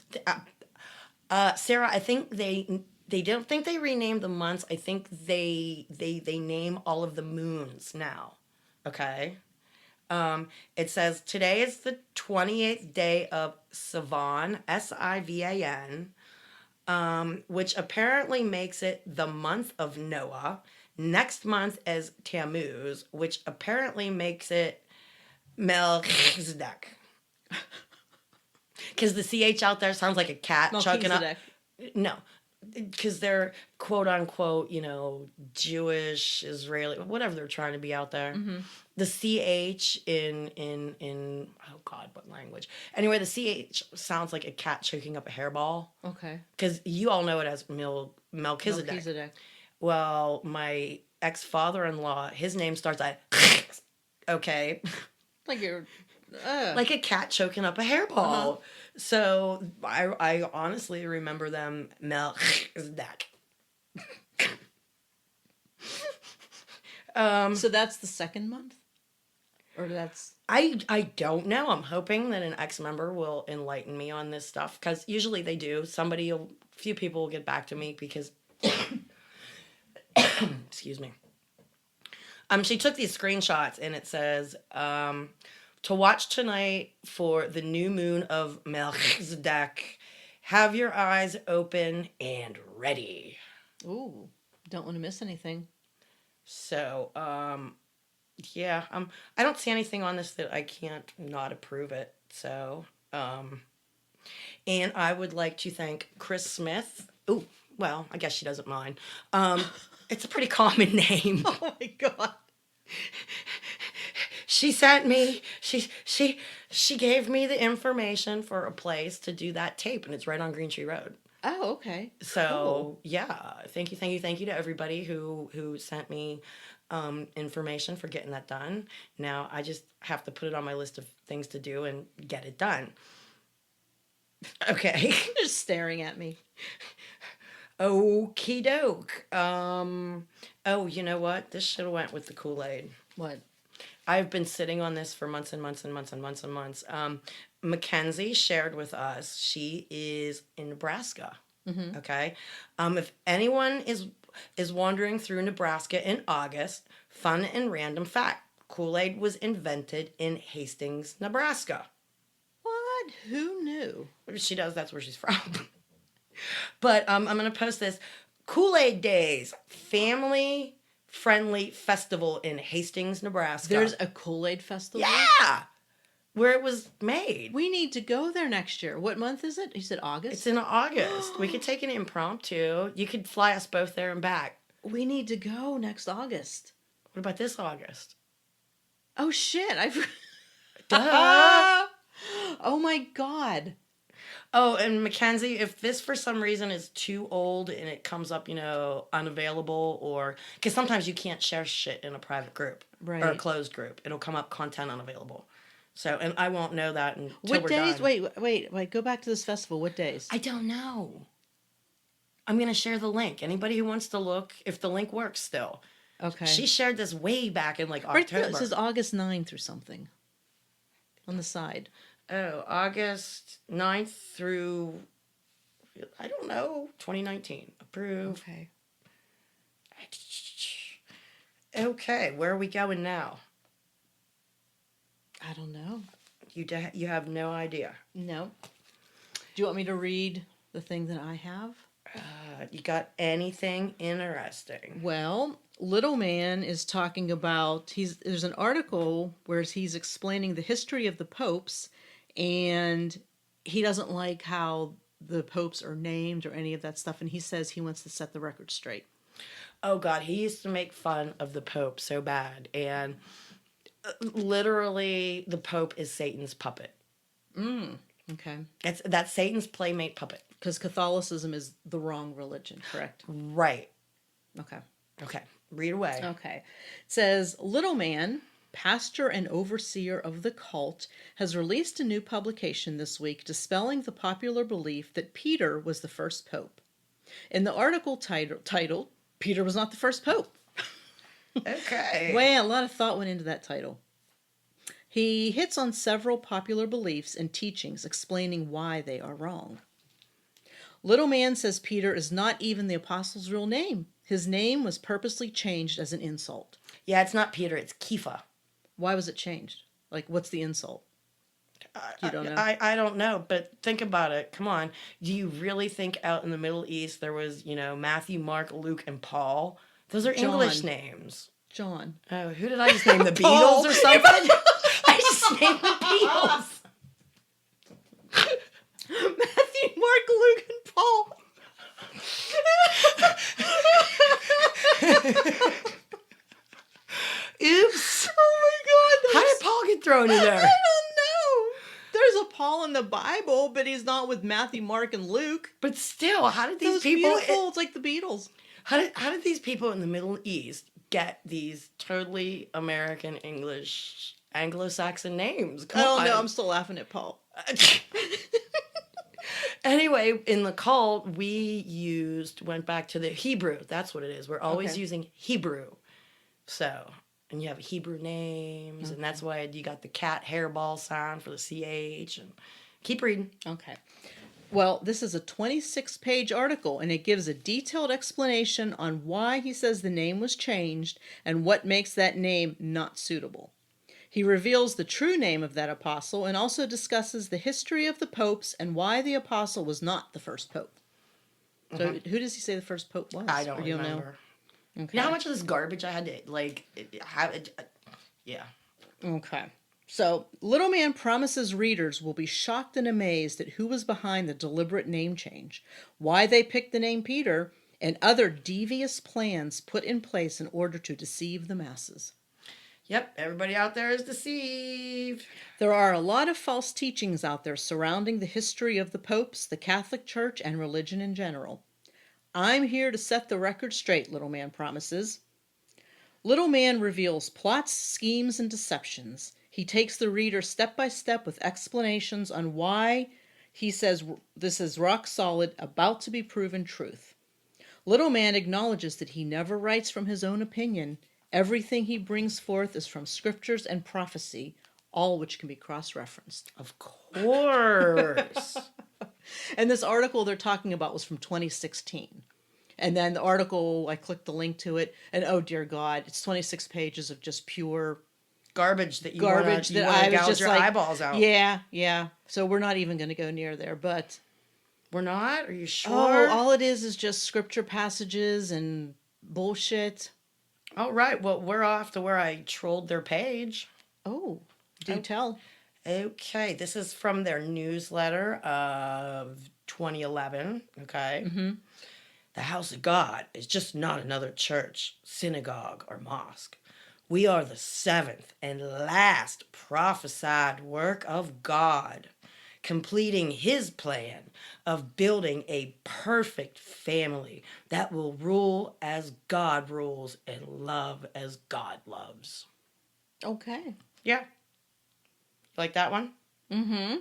Sarah, I think they don't think they renamed the months. I think they name all of the moons now. Okay? It says today is the 28th day of Sivan, S-I-V-A-N, which apparently makes it the month of Noah. Next month is Tammuz, which apparently makes it Melchizedek. Because the CH out there sounds like a cat chucking up. No, because they're quote unquote, Jewish, Israeli, whatever they're trying to be out there. The CH in oh God, what language? Anyway, the CH sounds like a cat choking up a hairball. Okay. Because you all know it as Melchizedek. Well, my ex-father-in-law, his name starts at okay. Like you're... like a cat choking up a hairball. So I honestly remember them Melchizedek. So that's the second month? Or that's... I don't know. I'm hoping that an ex-member will enlighten me on this stuff, because usually they do. Few people will get back to me because... Excuse me. She took these screenshots and it says... to watch tonight for the new moon of Melchizedek, have your eyes open and ready. Ooh, don't want to miss anything. So, yeah, I don't see anything on this that I can't not approve it. So, and I would like to thank Chris Smith. Ooh, well, I guess she doesn't mind. It's a pretty common name. Oh my God. She sent me, she gave me the information for a place to do that tape, and it's right on Green Tree Road. Oh, okay. So, cool. Yeah, thank you to everybody who sent me information for getting that done. Now, I just have to put it on my list of things to do and get it done. Okay. You're just staring at me. Okie doke. Oh, you know what? This should have went with the Kool-Aid. What? I've been sitting on this for months and months and months and months and months. Mackenzie shared with us, she is in Nebraska. Okay. If anyone is wandering through Nebraska in August, fun and random fact, Kool-Aid was invented in Hastings, Nebraska. What? Who knew? She does, that's where she's from. But I'm going to post this. Kool-Aid Days, family-friendly festival in Hastings, Nebraska. There's a Kool-Aid festival? Yeah! Where it was made. We need to go there next year. What month is it? You said August? It's in August. We could take an impromptu. You could fly us both there and back. We need to go next August. What about this August? Oh, shit. Duh! Oh, my God. Oh, and Mackenzie, if this for some reason is too old and it comes up, unavailable, or because sometimes you can't share shit in a private group or a closed group, it'll come up content unavailable. So, and I won't know that until what we're days? done. Wait. Go back to this festival. What days? I don't know. I'm gonna share the link. Anybody who wants to look, if the link works still. Okay. She shared this way back in like Right October. there, it says August 9th or something on the side. Oh, August 9th through, I don't know, 2019. Approve. Okay. Okay, where are we going now? I don't know. You have no idea. No. Do you want me to read the thing that I have? You got anything interesting? Well, Little Man is talking about, there's an article where he's explaining the history of the popes, and he doesn't like how the popes are named or any of that stuff, and he says he wants to set the record straight. Oh God, he used to make fun of the Pope so bad, and literally the Pope is Satan's puppet. Okay. That's Satan's playmate puppet. Because Catholicism is the wrong religion, correct? Right. Okay. Read away. Okay. It says, Little Man, pastor and overseer of the cult, has released a new publication this week dispelling the popular belief that Peter was the first pope. In the article titled, Peter was not the first pope. Okay. Well, a lot of thought went into that title. He hits on several popular beliefs and teachings explaining why they are wrong. Little Man says Peter is not even the apostle's real name. His name was purposely changed as an insult. Yeah, it's not Peter, it's Kepha. Why was it changed? Like, what's the insult? You don't know? I don't know, but think about it. Come on. Do you really think out in the Middle East there was, Matthew, Mark, Luke, and Paul? Those are John. English names. John. Oh, who did I just name? The Paul. Beatles or something? I just named the Beatles. Matthew, Mark, Luke, and Paul. Oops. Oh my God. How did Paul get thrown in I there? don't know. There's a Paul in the Bible, but he's not with Matthew, Mark, and Luke. But still, how did these Those people... beautiful. It's like the Beatles. How did these people in the Middle East get these totally American, English, Anglo-Saxon names? I don't know. I'm still laughing at Paul. Anyway, in the cult, went back to the Hebrew. That's what it is. We're always using Hebrew. So, and you have Hebrew names, and that's why you got the cat hairball sign for the CH. And keep reading. Okay. Well, this is a 26-page article, and it gives a detailed explanation on why he says the name was changed and what makes that name not suitable. He reveals the true name of that apostle and also discusses the history of the popes and why the apostle was not the first pope. So who does he say the first pope was? I don't remember. Know? Okay. You know how much of this garbage I had to, yeah. Okay. So, Little Man promises readers will be shocked and amazed at who was behind the deliberate name change, why they picked the name Peter, and other devious plans put in place in order to deceive the masses. Yep, everybody out there is deceived. There are a lot of false teachings out there surrounding the history of the popes, the Catholic Church, and religion in general. I'm here to set the record straight, Little Man promises. Little Man reveals plots, schemes, and deceptions. He takes the reader step by step with explanations on why he says this is rock solid, about to be proven truth. Little Man acknowledges that he never writes from his own opinion. Everything he brings forth is from scriptures and prophecy, all which can be cross-referenced. Of course. And this article they're talking about was from 2016. And then the article, I clicked the link to it, and oh dear God, it's 26 pages of just pure garbage that you garbage wanna that I was gouge just your like, eyeballs out. Yeah. So we're not even going to go near there. But We're not? Are you Oh, sure? all it is just scripture passages and bullshit. All right. Well, we're off to where I trolled their page. Oh, do Oh, tell. okay. This is from their newsletter of 2011. Okay. Mm-hmm. The house of God is just not another church, synagogue, or mosque. We are the seventh and last prophesied work of God, completing his plan of building a perfect family that will rule as God rules and love as God loves. Okay. Yeah, like that one? Mm-hmm.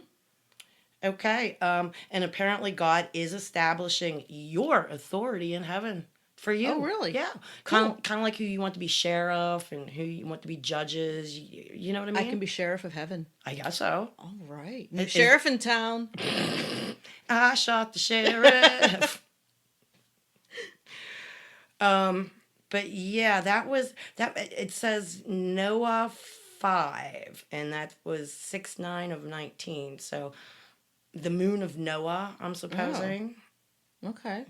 Okay. And apparently God is establishing your authority in heaven for Oh, you. really? Yeah. Cool. Kind of like who you want to be sheriff and who you want to be judges. You know what I I mean? can be sheriff of heaven. I guess so. All right. New Is- sheriff in town. I shot the sheriff. But yeah, that was that. It says Noah 5, and that was 6/9 of 19. So the moon of Noah, I'm Oh, supposing. okay.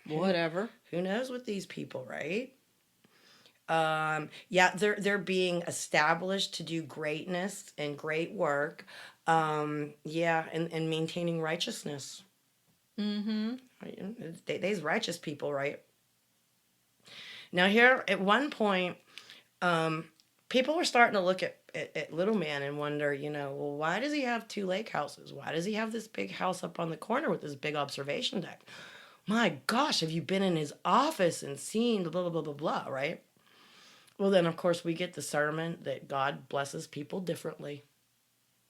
Who, Whatever. who knows with these people, right? Yeah, they're being established to do greatness and great work. Yeah, and maintaining righteousness. Mm-hmm. They's righteous people, right? Now here at one point, people were starting to look at Little Man and wonder, well, why does he have two lake houses? Why does he have this big house up on the corner with this big observation deck? My gosh, have you been in his office and seen blah, blah, blah, blah, blah, right? Well, then, of course, we get the sermon that God blesses people differently.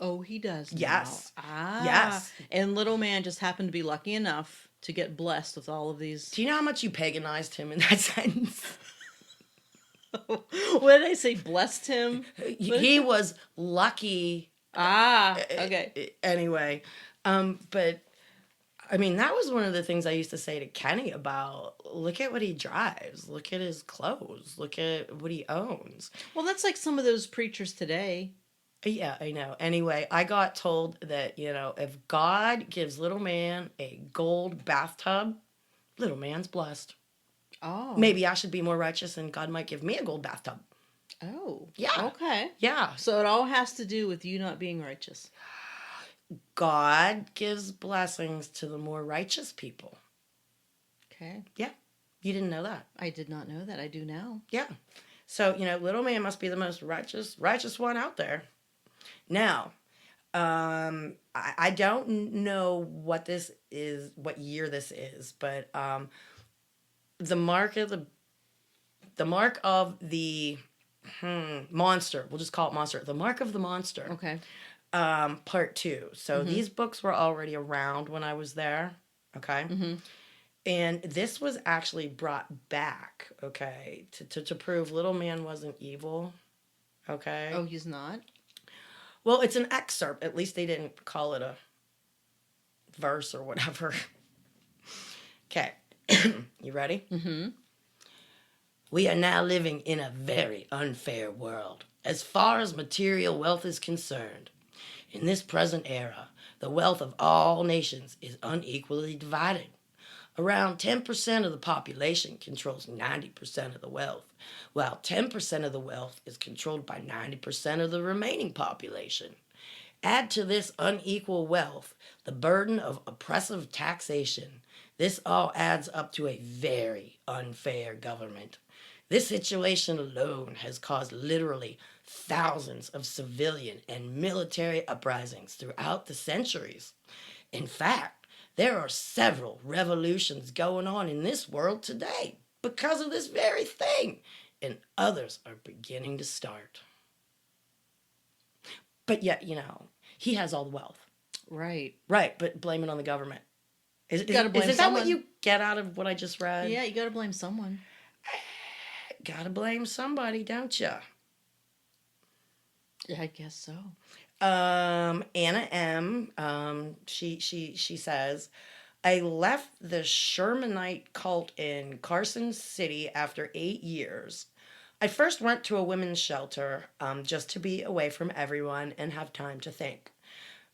Oh, he does now. Yes. Ah. Yes. And little man just happened to be lucky enough to get blessed with all of these. Do you know how much you paganized him in that sentence? What did I say? Blessed him? He was lucky. Ah, okay. Anyway, but I mean, that was one of the things I used to say to Kenny about look at what he drives, look at his clothes, look at what he owns. Well, that's like some of those preachers today. Yeah, I know. Anyway, I got told that, if God gives little man a gold bathtub, little man's blessed. Oh. Maybe I should be more righteous and God might give me a gold bathtub. Oh. Yeah. Okay. Yeah. So it all has to do with you not being righteous. God gives blessings to the more righteous people. Okay. Yeah. You didn't know that. I did not know that. I do now. Yeah. So, little man must be the most righteous one out there. Now, I don't know what this is, what year this is, but the mark of the monster. We'll just call it monster. The mark of the monster. Okay. Part 2. So these books were already around when I was there. Okay. Mm-hmm. And this was actually brought back. Okay, to prove little man wasn't evil. Okay. Oh, he's not? Well, it's an excerpt. At least they didn't call it a verse or whatever. Okay. You ready? Mm-hmm. We are now living in a very unfair world as far as material wealth is concerned. In this present era, the wealth of all nations is unequally divided. Around 10% of the population controls 90% of the wealth, while 10% of the wealth is controlled by 90% of the remaining population. Add to this unequal wealth the burden of oppressive taxation. This all adds up to a very unfair government. This situation alone has caused literally thousands of civilian and military uprisings throughout the centuries. In fact, there are several revolutions going on in this world today because of this very thing, and others are beginning to start. But yet, he has all the wealth. Right. Right, but blame it on the government. Is gotta blame that someone. what you get out of what I just read? Yeah, you got to blame someone. Gotta blame somebody, don't you? Yeah, I guess so. Anna M. She says, I left the Shermanite cult in Carson City after 8 years. I first went to a women's shelter just to be away from everyone and have time to think.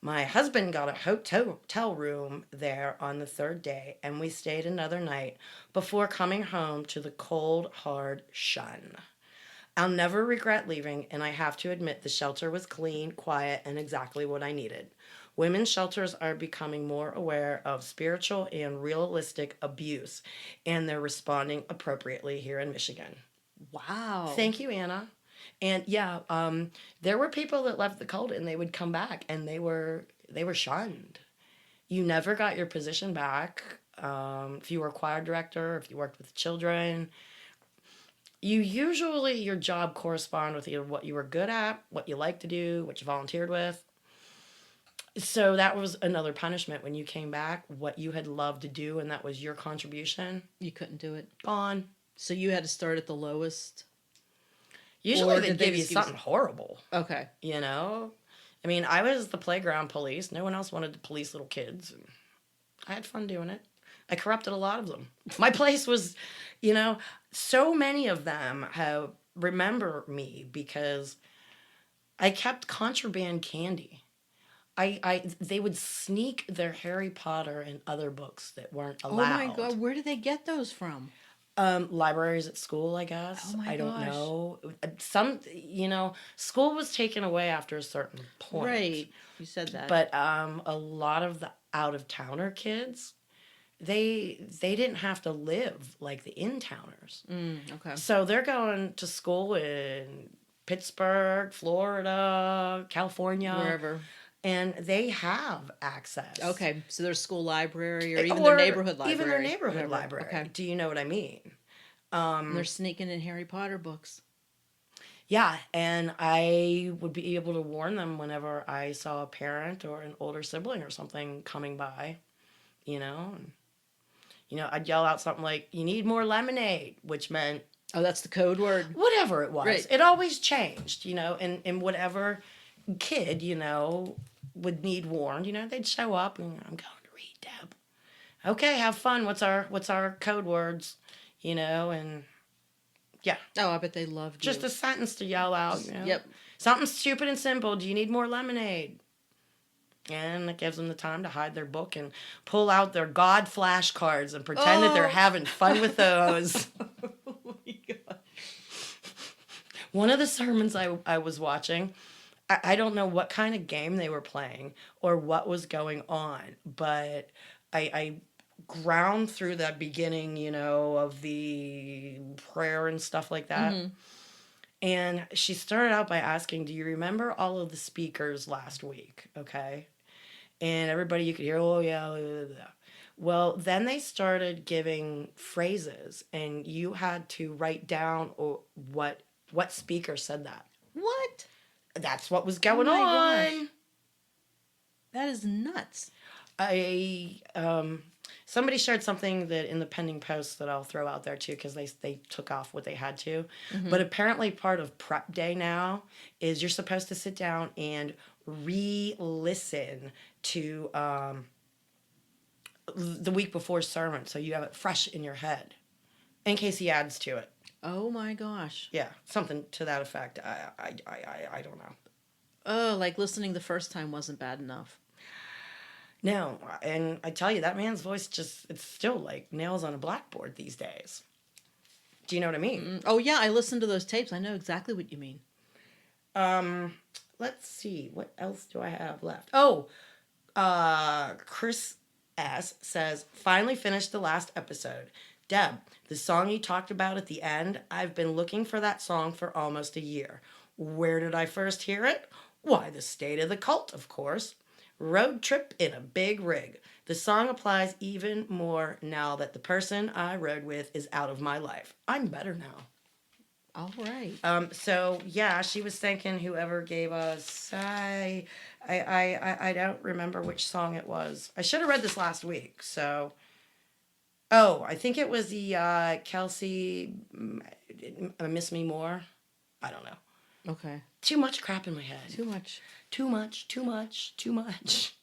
My husband got a hotel room there on the third day, and we stayed another night before coming home to the cold, hard sun. I'll never regret leaving, and I have to admit the shelter was clean, quiet, and exactly what I needed. Women's shelters are becoming more aware of spiritual and realistic abuse, and they're responding appropriately here in Michigan. Wow. Thank you, Anna. And yeah, there were people that left the cult and they would come back and they were shunned. You never got your position back. If you were a choir director, if you worked with children, you usually your job corresponded with either what you were good at, what you liked to do, what you volunteered with. So that was another punishment when you came back. What you had loved to do and that was your contribution, You couldn't do it. gone. So you had to start at the lowest? Usually Or they did they give you just give you something horrible. Okay. You know, I mean, I was the playground police. No one else wanted to police little kids. And I had fun doing it. I corrupted a lot of them. My place was, so many of them have remember me because I kept contraband candy. They would sneak their Harry Potter and other books that weren't allowed. Oh my God, where did they get those from? Libraries at school, I guess. Oh my I don't gosh. know. School was taken away after a certain point. Right. You said that. But a lot of the out of towner kids, they didn't have to live like the in towners. Okay. So they're going to school in Pittsburgh, Florida, California, Wherever. and they have access. Okay. So their school library or even their neighborhood library. Even their neighborhood whatever. library. Okay. Do you know what I mean? And they're sneaking in Harry Potter books. Yeah, and I would be able to warn them whenever I saw a parent or an older sibling or something coming by, and, I'd yell out something like, "You need more lemonade," which meant Oh, that's the code word. whatever it was. Right. It always changed, and whatever kid, would need warned, they'd show up and I'm going to read, Deb. Okay, have fun. What's our code words, and yeah. Oh, I bet they loved Just you. a sentence to yell out, Yep. Something stupid and simple. Do you need more lemonade? And it gives them the time to hide their book and pull out their God flashcards and pretend that they're having fun with those. Oh my God. One of the sermons I was watching, I don't know what kind of game they were playing or what was going on, but I ground through that beginning, of the prayer and stuff like that. Mm-hmm. And she started out by asking, "Do you remember all of the speakers last week?" Okay. And everybody you could hear, "Oh, yeah." Blah, blah, blah. Well, then they started giving phrases, and you had to write down what speaker said that. What? That's what was going my on. gosh. That is nuts. Somebody shared something that in the pending post that I'll throw out there too, because they took off what they had to. Mm-hmm. But apparently part of prep day now is you're supposed to sit down and re-listen to the week before sermon, so you have it fresh in your head in case he adds to it. Oh my gosh. Yeah, something to that effect. I don't know. Oh, like listening the first time wasn't bad enough. No, and I tell you, that man's voice it's still like nails on a blackboard these days. Do you know what I mean? Oh yeah, I listened to those tapes. I know exactly what you mean. Let's see. What else do I have left? Oh, Chris S. says, "Finally finished the last episode. Deb, the song you talked about at the end, I've been looking for that song for almost a year. Where did I first hear it? Why, the State of the Cult, of course. Road trip in a big rig. The song applies even more now that the person I rode with is out of my life. I'm better now." All right. So yeah, she was thanking whoever gave us. I don't remember which song it was. I should have read this last week. So, I think it was the Kelsey, "Miss Me More." I don't know. Okay. Too much crap in my head. Too much. Too much. Too much. Too much.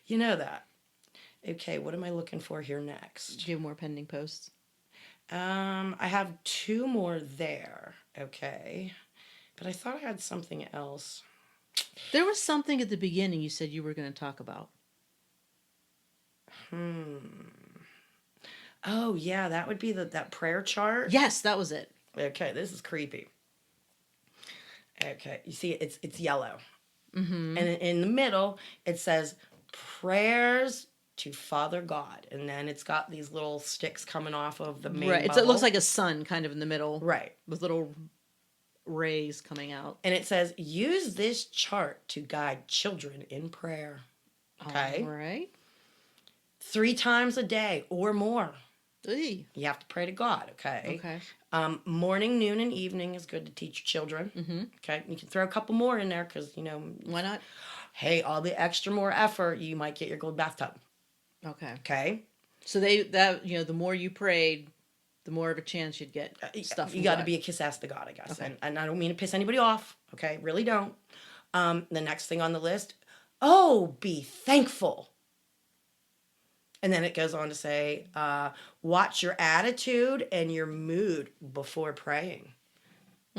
You know that. Okay, what am I looking for here next? Do you have more pending posts? I have 2 more there. Okay. But I thought I had something else. There was something at the beginning you said you were going to talk about. Oh yeah, that would be that prayer chart. Yes, that was it. Okay, this is creepy. Okay, you see, it's yellow, and in the middle it says prayers to Father God, and then it's got these little sticks coming off of the main Right. It bubble. looks like a sun kind of in the middle. Right. With little rays coming out. And it says, use this chart to guide children in prayer. Okay? All right. 3 times a day or more. Eey. You have to pray to God, okay? Okay. Morning, noon, and evening is good to teach your children. Mm-hmm. Okay? You can throw a couple more in there because, Why not? hey, all the extra more effort, you might get your gold bathtub. Okay. Okay? So the more you prayed, the more of a chance you'd get stuff. You got to be a kiss ass to God, I guess. Okay. And I don't mean to piss anybody off, okay? Really don't. The next thing on the list, oh, be thankful. And then it goes on to say, watch your attitude and your mood before praying.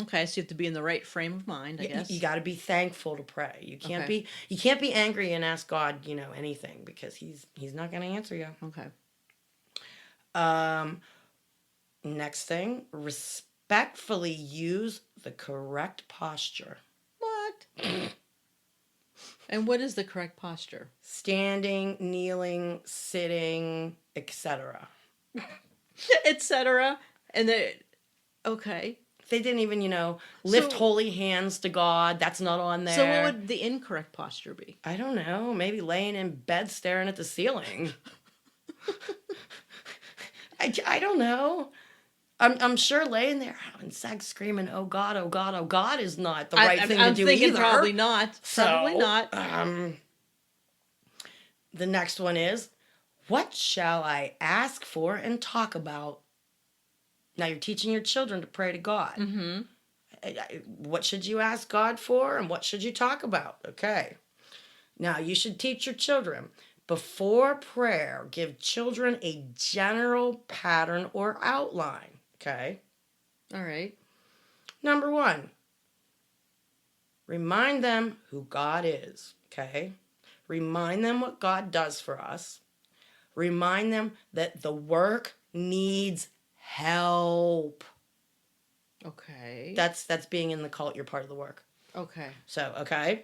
Okay, so you have to be in the right frame of mind, I guess. You got to be thankful to pray. You can't Okay. be angry and ask God, anything, because he's not going to answer you. Okay. Next thing, respectfully use the correct posture. What? And what is the correct posture? Standing, kneeling, sitting, etc. Etc. And okay. They didn't even, lift So- holy hands to God. That's not on there. So what would the incorrect posture be? I don't know. Maybe laying in bed staring at the ceiling. I don't know. I'm sure laying there having sex, screaming, "Oh God, oh God, oh God," is not the right thing to do thinking either. Probably not. Probably So, not. The next one is, what shall I ask for and talk about? Now you're teaching your children to pray to God. Mm-hmm. What should you ask God for and what should you talk about? Okay. Now you should teach your children. Before prayer, give children a general pattern or outline. Okay. All right. Number 1, remind them who God is. Okay. Remind them what God does for us. Remind them that the work needs help. Okay. That's being in the cult. You're part of the work. Okay. So, okay.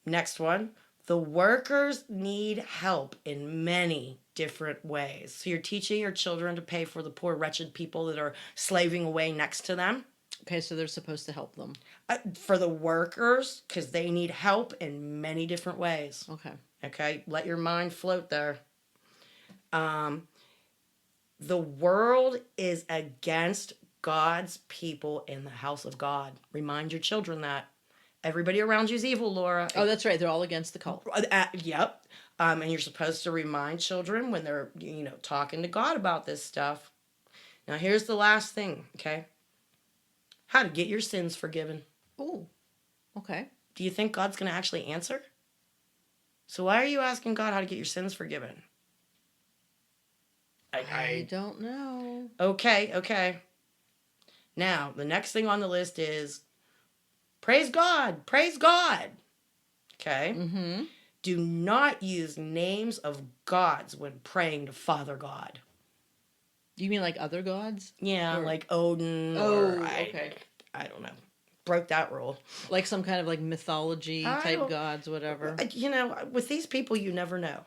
Next one. The workers need help in many different ways. So you're teaching your children to pay for the poor, wretched people that are slaving away next to them. Okay, so they're supposed to help them. For the workers, because they need help in many different ways. Okay. Okay, let your mind float there. The world is against God's people in the house of God. Remind your children that. Everybody around you is evil, Laura. Oh, that's right. They're all against the cult. Yep. And you're supposed to remind children when they're, talking to God about this stuff. Now, here's the last thing, okay? How to get your sins forgiven. Oh, okay. Do you think God's going to actually answer? So why are you asking God how to get your sins forgiven? I don't know. Okay. Now, the next thing on the list is praise God. Okay? Mm-hmm. Do not use names of gods when praying to Father God. You mean like other gods? Yeah, Or- like Odin. okay. I don't know. Broke that rule. Like some kind of like mythology I type don't- gods, whatever. With these people, you never know.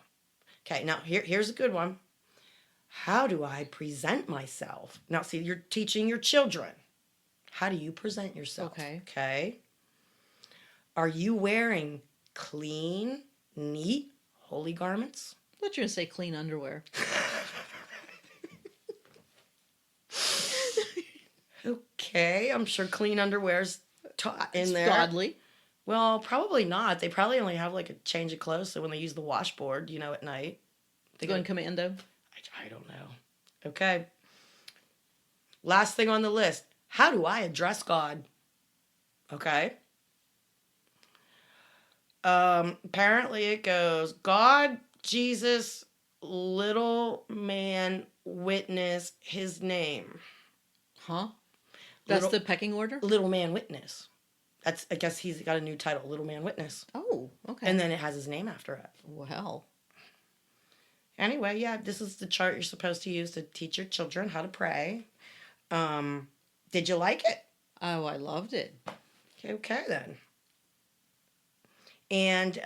Okay, now here's a good one. How do I present myself? Now, see, you're teaching your children. How do you present yourself? Okay. Are you wearing clean, neat, holy garments? I thought you were going to say clean underwear. Okay, I'm sure clean underwear's taught in It's there. godly. Well, probably not. They probably only have like a change of clothes, so when they use the washboard, at night, they Going commando. I don't know. Okay. Last thing on the list. How do I address God? Okay. Apparently it goes, God, Jesus, little man, witness, his name. Huh? That's Little- the pecking order? Little man, witness. I guess he's got a new title, Little Man Witness. Oh, okay. And then it has his name after it. Well. Anyway, yeah, this is the chart you're supposed to use to teach your children how to pray. Did you like it? Oh, I loved it. Okay then. And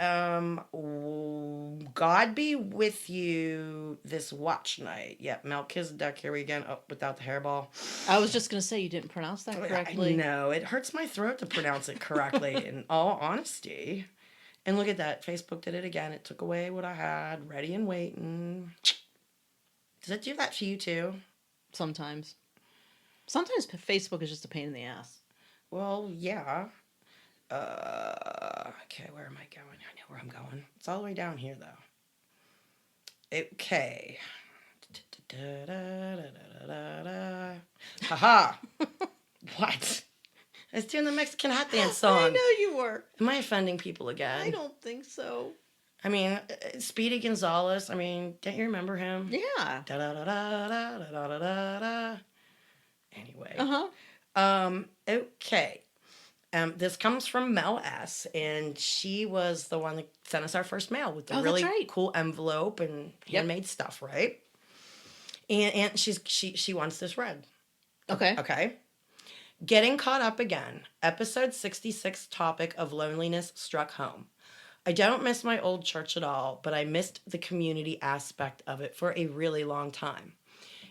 God be with you this watch night. Yep, Melchizedek, here we go. Oh, without the hairball. I was just going to say you didn't pronounce that correctly. No, it hurts my throat to pronounce it correctly, in all honesty. And look at that. Facebook did it again. It took away what I had ready and waiting. Does it do that to you too? Sometimes. Sometimes Facebook is just a pain in the ass. Well, yeah. Okay, where am I going? I know where I'm going. It's all the way down here, though. Okay. Haha. What? I was doing the Mexican hot dance song. I know you were. Am I offending people again? I don't think so. I mean, Speedy Gonzalez. I mean, don't you remember him? Yeah. Da da da da da da da da da. Anyway. Okay. This comes from Mel S, and she was the one that sent us our first mail with the really cool envelope and handmade stuff, right? And she wants this read. Okay. Okay. Getting caught up again. Episode 66 topic of loneliness struck home. I don't miss my old church at all, but I missed the community aspect of it for a really long time.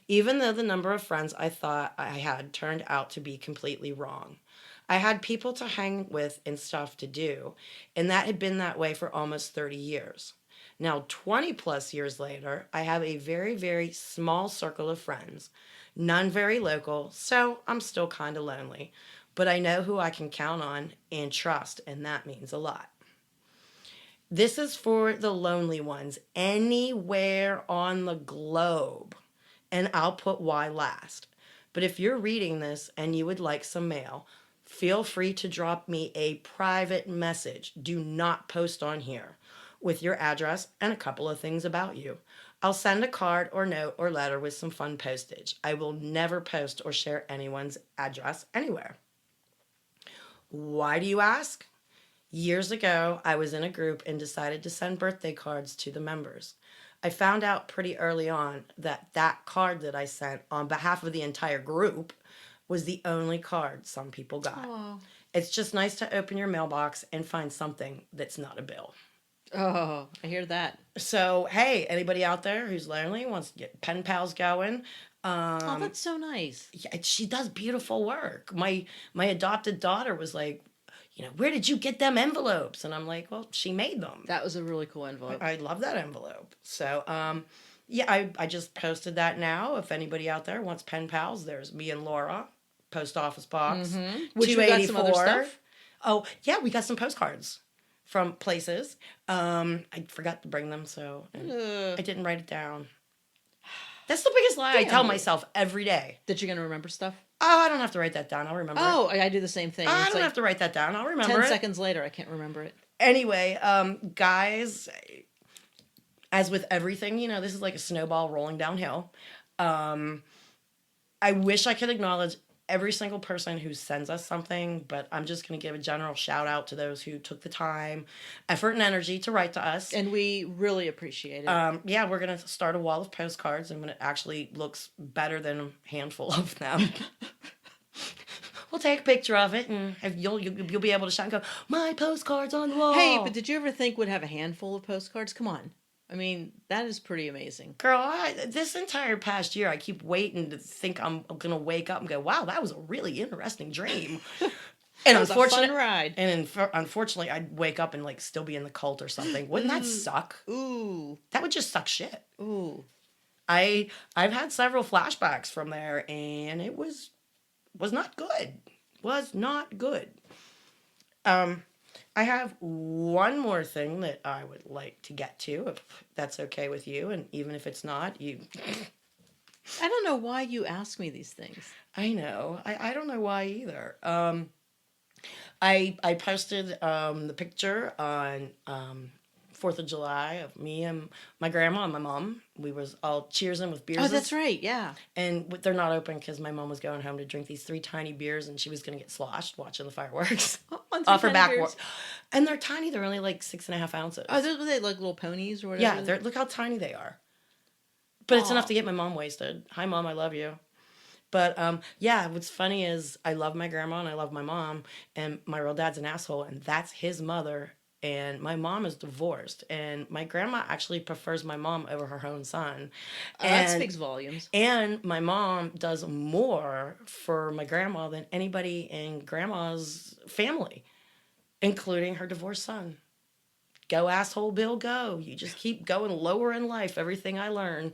Even though the number of friends I thought I had turned out to be completely wrong. I had people to hang with and stuff to do, and that had been that way for almost 30 years. Now, 20 plus years later, I have a very, very small circle of friends, none very local, so I'm still kind of lonely. But I know who I can count on and trust, and that means a lot. This is for the lonely ones anywhere on the globe, and I'll put why last. But if you're reading this and you would like some mail, feel free to drop me a private message. Do not post on here with your address and a couple of things about you. I'll send a card or note or letter with some fun postage. I will never post or share anyone's address anywhere. Why do you ask? Years ago, I was in a group and decided to send birthday cards to the members. I found out pretty early on that card that I sent on behalf of the entire group was the only card some people got. Aww. It's just nice to open your mailbox and find something that's not a bill. Oh, I hear that. So, hey, anybody out there who's lonely, wants to get pen pals going. Oh, that's so nice. Yeah, she does beautiful work. My adopted daughter was like, where did you get them envelopes? And I'm like, well, she made them. That was a really cool envelope. I love that envelope. So, I just posted that now. If anybody out there wants pen pals, there's me and Laura, post office box, 284. Got some other stuff? Oh, yeah, we got some postcards from places. I forgot to bring them, so I didn't write it down. That's the biggest lie I tell myself every day. That you're going to remember stuff? Oh, I don't have to write that down. I'll remember it. Oh, I do the same thing. I don't have to write that down. I'll remember 10 seconds later, I can't remember it. Anyway, guys, as with everything, this is like a snowball rolling downhill. I wish I could acknowledge every single person who sends us something, but I'm just going to give a general shout out to those who took the time, effort, and energy to write to us. And we really appreciate it. Yeah, we're going to start a wall of postcards, and when it actually looks better than a handful of them, we'll take a picture of it, and you'll be able to shout and go, my postcard's on the wall. Hey, but did you ever think we'd have a handful of postcards? Come on. I mean, that is pretty amazing. Girl, this entire past year, I keep waiting to think I'm going to wake up and go, wow, that was a really interesting dream. And was a fun ride. And unfortunately, I'd wake up and still be in the cult or something. Wouldn't that suck? Ooh. That would just suck shit. Ooh. I've had several flashbacks from there, and it was not good. Was not good. I have one more thing that I would like to get to, if that's okay with you, and even if it's not, you... I don't know why you ask me these things. I know. I don't know why either. I posted the picture on 4th of July of me and my grandma and my mom. We was all cheersing with beers. Oh, that's right. Yeah. And they're not open because my mom was going home to drink these 3 tiny beers, and she was going to get sloshed watching the fireworks On off her tiny back. beers. And they're tiny. They're only like 6.5 ounces. Oh, were they like little ponies or whatever? Yeah, look how tiny they are. But it's enough to get my mom wasted. Hi, Mom, I love you. But yeah, what's funny is I love my grandma and I love my mom, and my real dad's an asshole, and that's his mother. And my mom is divorced, and my grandma actually prefers my mom over her own son. That speaks volumes. And my mom does more for my grandma than anybody in grandma's family, including her divorced son. Go, asshole Bill, go. You just keep going lower in life, everything I learn.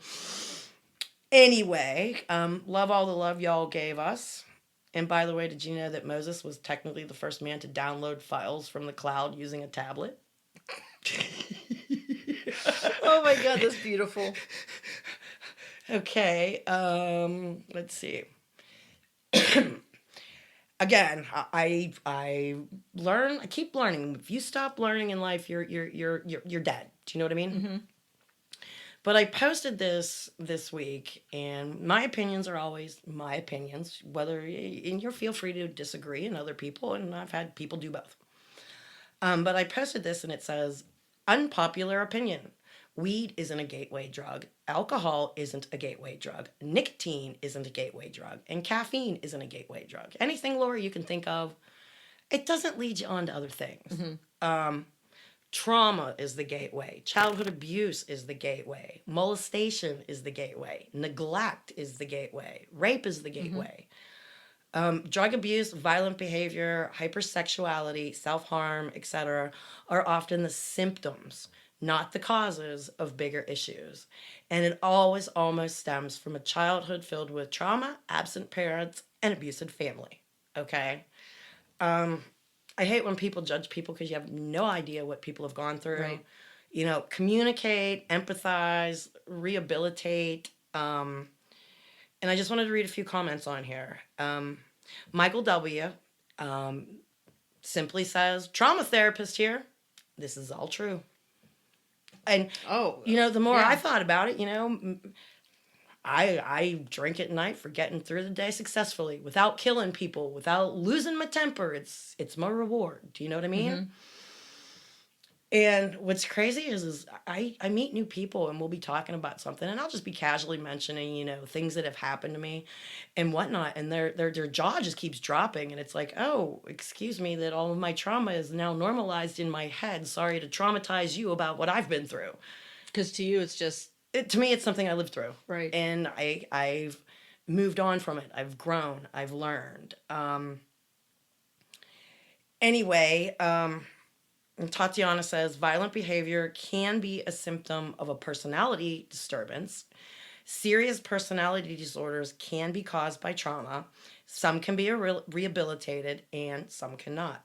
Anyway, love all the love y'all gave us. And by the way, did you know that Moses was technically the first man to download files from the cloud using a tablet? Oh my God, that's beautiful. Okay, let's see. Again, I learn. I keep learning. If you stop learning in life, you're dead. Do you know what I mean? Mm-hmm. But I posted this week, and my opinions are always my opinions. Whether and you feel free to disagree, and other people, and I've had people do both. But I posted this, and it says, "Unpopular opinion: weed isn't a gateway drug. Alcohol isn't a gateway drug. Nicotine isn't a gateway drug, and caffeine isn't a gateway drug. Anything, Laura, you can think of, it doesn't lead you on to other things." Mm-hmm. Trauma is the gateway. Childhood abuse is the gateway. Molestation is the gateway. Neglect is the gateway. Rape is the gateway. Drug abuse, violent behavior, hypersexuality, self-harm, etc. are often the symptoms, not the causes of bigger issues. And it always almost stems from a childhood filled with trauma, absent parents, and abusive family. Okay? I hate when people judge people because you have no idea what people have gone through. Right. You know, communicate, empathize, rehabilitate. And I just wanted to read a few comments on here. Michael W. Simply says, trauma therapist here. This is all true. And, you know, the more I thought about it, you know, I drink at night for getting through the day successfully without killing people, without losing my temper. It's my reward. Do you know what I mean? Mm-hmm. And what's crazy is I meet new people and we'll be talking about something and I'll just be casually mentioning, you know, things that have happened to me and whatnot. And their jaw just keeps dropping. And it's like, oh, excuse me, that all of my trauma is now normalized in my head. Sorry to traumatize you about what I've been through. Because to you, it's just... to me, it's something I lived through. Right. And I've moved on from it. I've grown. I've learned. Anyway, Tatiana says, violent behavior can be a symptom of a personality disturbance. Serious personality disorders can be caused by trauma. Some can be rehabilitated and some cannot.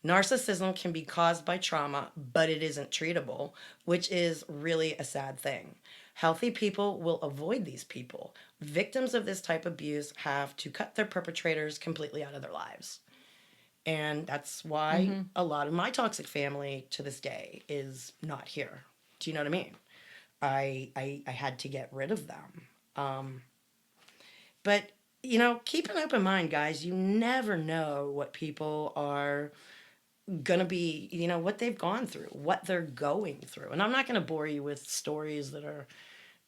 Narcissism can be caused by trauma, but it isn't treatable, which is really a sad thing. Healthy people will avoid these people. Victims of this type of abuse have to cut their perpetrators completely out of their lives. And that's why a lot of my toxic family to this day is not here. Do you know what I mean? I had to get rid of them. But, you know, keep an open mind, guys. You never know what people are going to be, you know, what they've gone through, what they're going through. And I'm not going to bore you with stories that are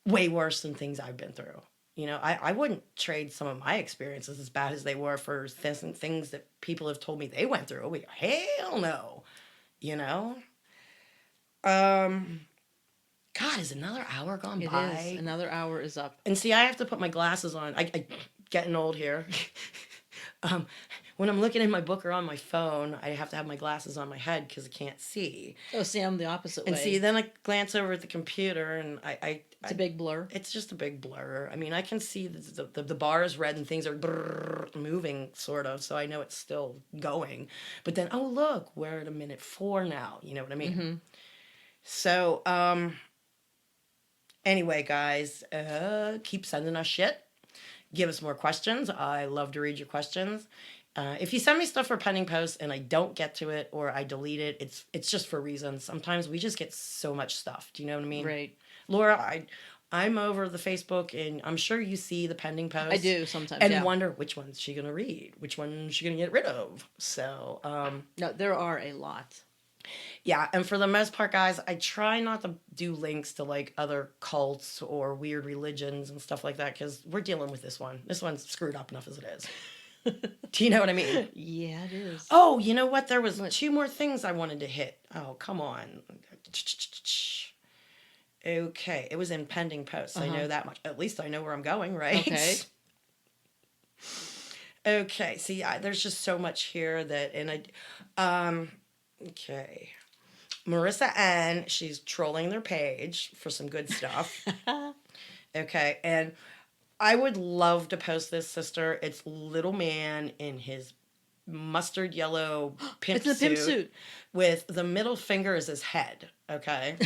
way worse than things I've been through. You know, I wouldn't trade some of my experiences, as bad as they were, for things that people have told me they went through. Oh, hell no. You know? God, is another hour gone by? It is. Another hour is up. And see, I have to put my glasses on. I getting old here. When I'm looking in my book or on my phone, I have to have my glasses on my head because I can't see. Oh, see, I'm the opposite way. And see, then I glance over at the computer and it's a big blur. It's just a big blur. I mean, I can see the bar is red and things are moving, sort of, so I know it's still going. But then, oh, look, we're at a minute 4 now. You know what I mean? Mm-hmm. So, anyway, guys, keep sending us shit. Give us more questions. I love to read your questions. If you send me stuff for pending posts and I don't get to it or I delete it, it's just for reasons. Sometimes we just get so much stuff. Do you know what I mean? Right. Laura, I'm over the Facebook and I'm sure you see the pending posts. I do sometimes, and yeah. wonder which one's she gonna read, which one's she gonna get rid of. So No, there are a lot. yeah, and for the most part, guys, I try not to do links to like other cults or weird religions and stuff like that because we're dealing with this one. This one's screwed up enough as it is. Do you know what I mean? Yeah, it is. Oh, you know what? There was two more things I wanted to hit. Oh, come on. Okay, it was in pending posts. I know that much. At least I know where I'm going, right? Okay. Okay. See, there's just so much here that, and okay. Marissa N, she's trolling their page for some good stuff. Okay, and I would love to post this, sister. It's little man in his mustard yellow pimp It's a pimp suit. with the middle finger as his head, okay?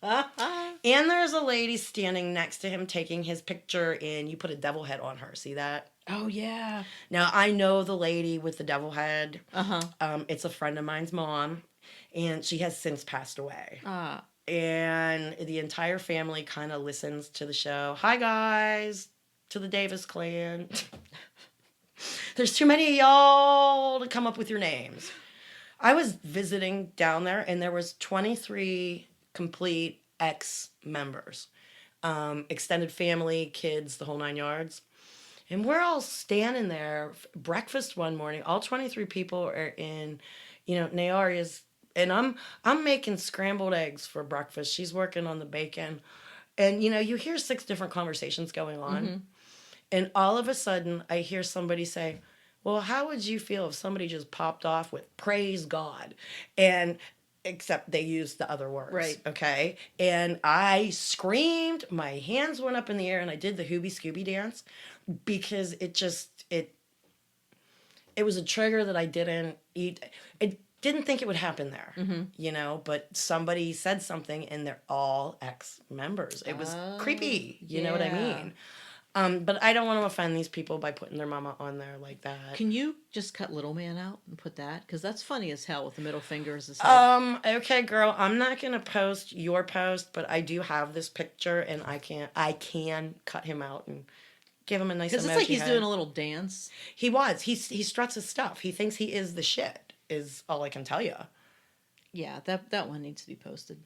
And there's a lady standing next to him taking his picture, and you put a devil head on her. See that? Oh, yeah. Now, I know the lady with the devil head. Uh-huh. It's a friend of mine's mom, and she has since passed away. Ah. And the entire family kind of listens to the show. Hi, guys, to the Davis clan. There's too many of y'all to come up with your names. I was visiting down there, and there was 23 complete ex-members. Extended family, kids, the whole 9 yards. And we're all standing there, breakfast one morning. All 23 people are in, Naoria's. And I'm making scrambled eggs for breakfast. She's working on the bacon. And, you hear 6 different conversations going on. Mm-hmm. And all of a sudden, I hear somebody say, well, how would you feel if somebody just popped off with praise God? And except they used the other words. Right. Okay. And I screamed, my hands went up in the air, and I did the Hooby Scooby dance because it was a trigger that I didn't eat. Didn't think it would happen there, but somebody said something and they're all ex-members. It was creepy, you know what I mean? But I don't want to offend these people by putting their mama on there like that. Can you just cut little man out and put that? Because that's funny as hell with the middle finger as his head. Okay, girl, I'm not going to post your post, but I do have this picture and I can cut him out and give him a nice emoji. Because it's like he's doing a little dance. He was. He struts his stuff. He thinks he is the shit. Is all I can tell you. Yeah, that one needs to be posted.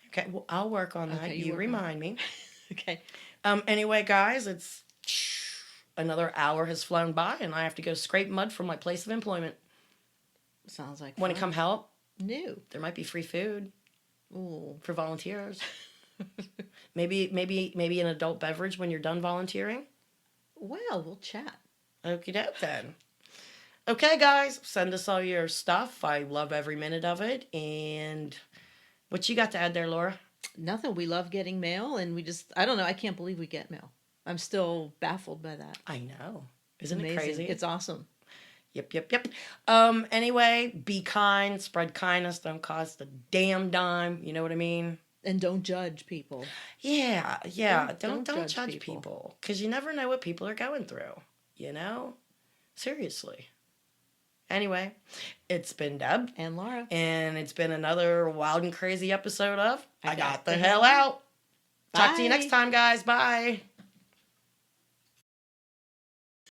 Okay, well, I'll work on that. You remind me. Okay. Anyway, guys, it's another hour has flown by, and I have to go scrape mud from my place of employment. Sounds like Want to come help? No. There might be free food. Ooh. For volunteers. maybe an adult beverage when you're done volunteering. Well, we'll chat. Okie doke then. Okay, guys, send us all your stuff. I love every minute of it. And what you got to add there, Laura? Nothing. We love getting mail, and I don't know, I can't believe we get mail. I'm still baffled by that. I know. Isn't it crazy? It's awesome. Yep. Anyway, be kind, spread kindness, don't cost a damn dime. You know what I mean? And don't judge people. Yeah. Don't judge people. Because you never know what people are going through. Seriously. Anyway, it's been Deb. And Laura. And it's been another wild and crazy episode of I Got the Hell Out. Talk to you next time, guys. Bye.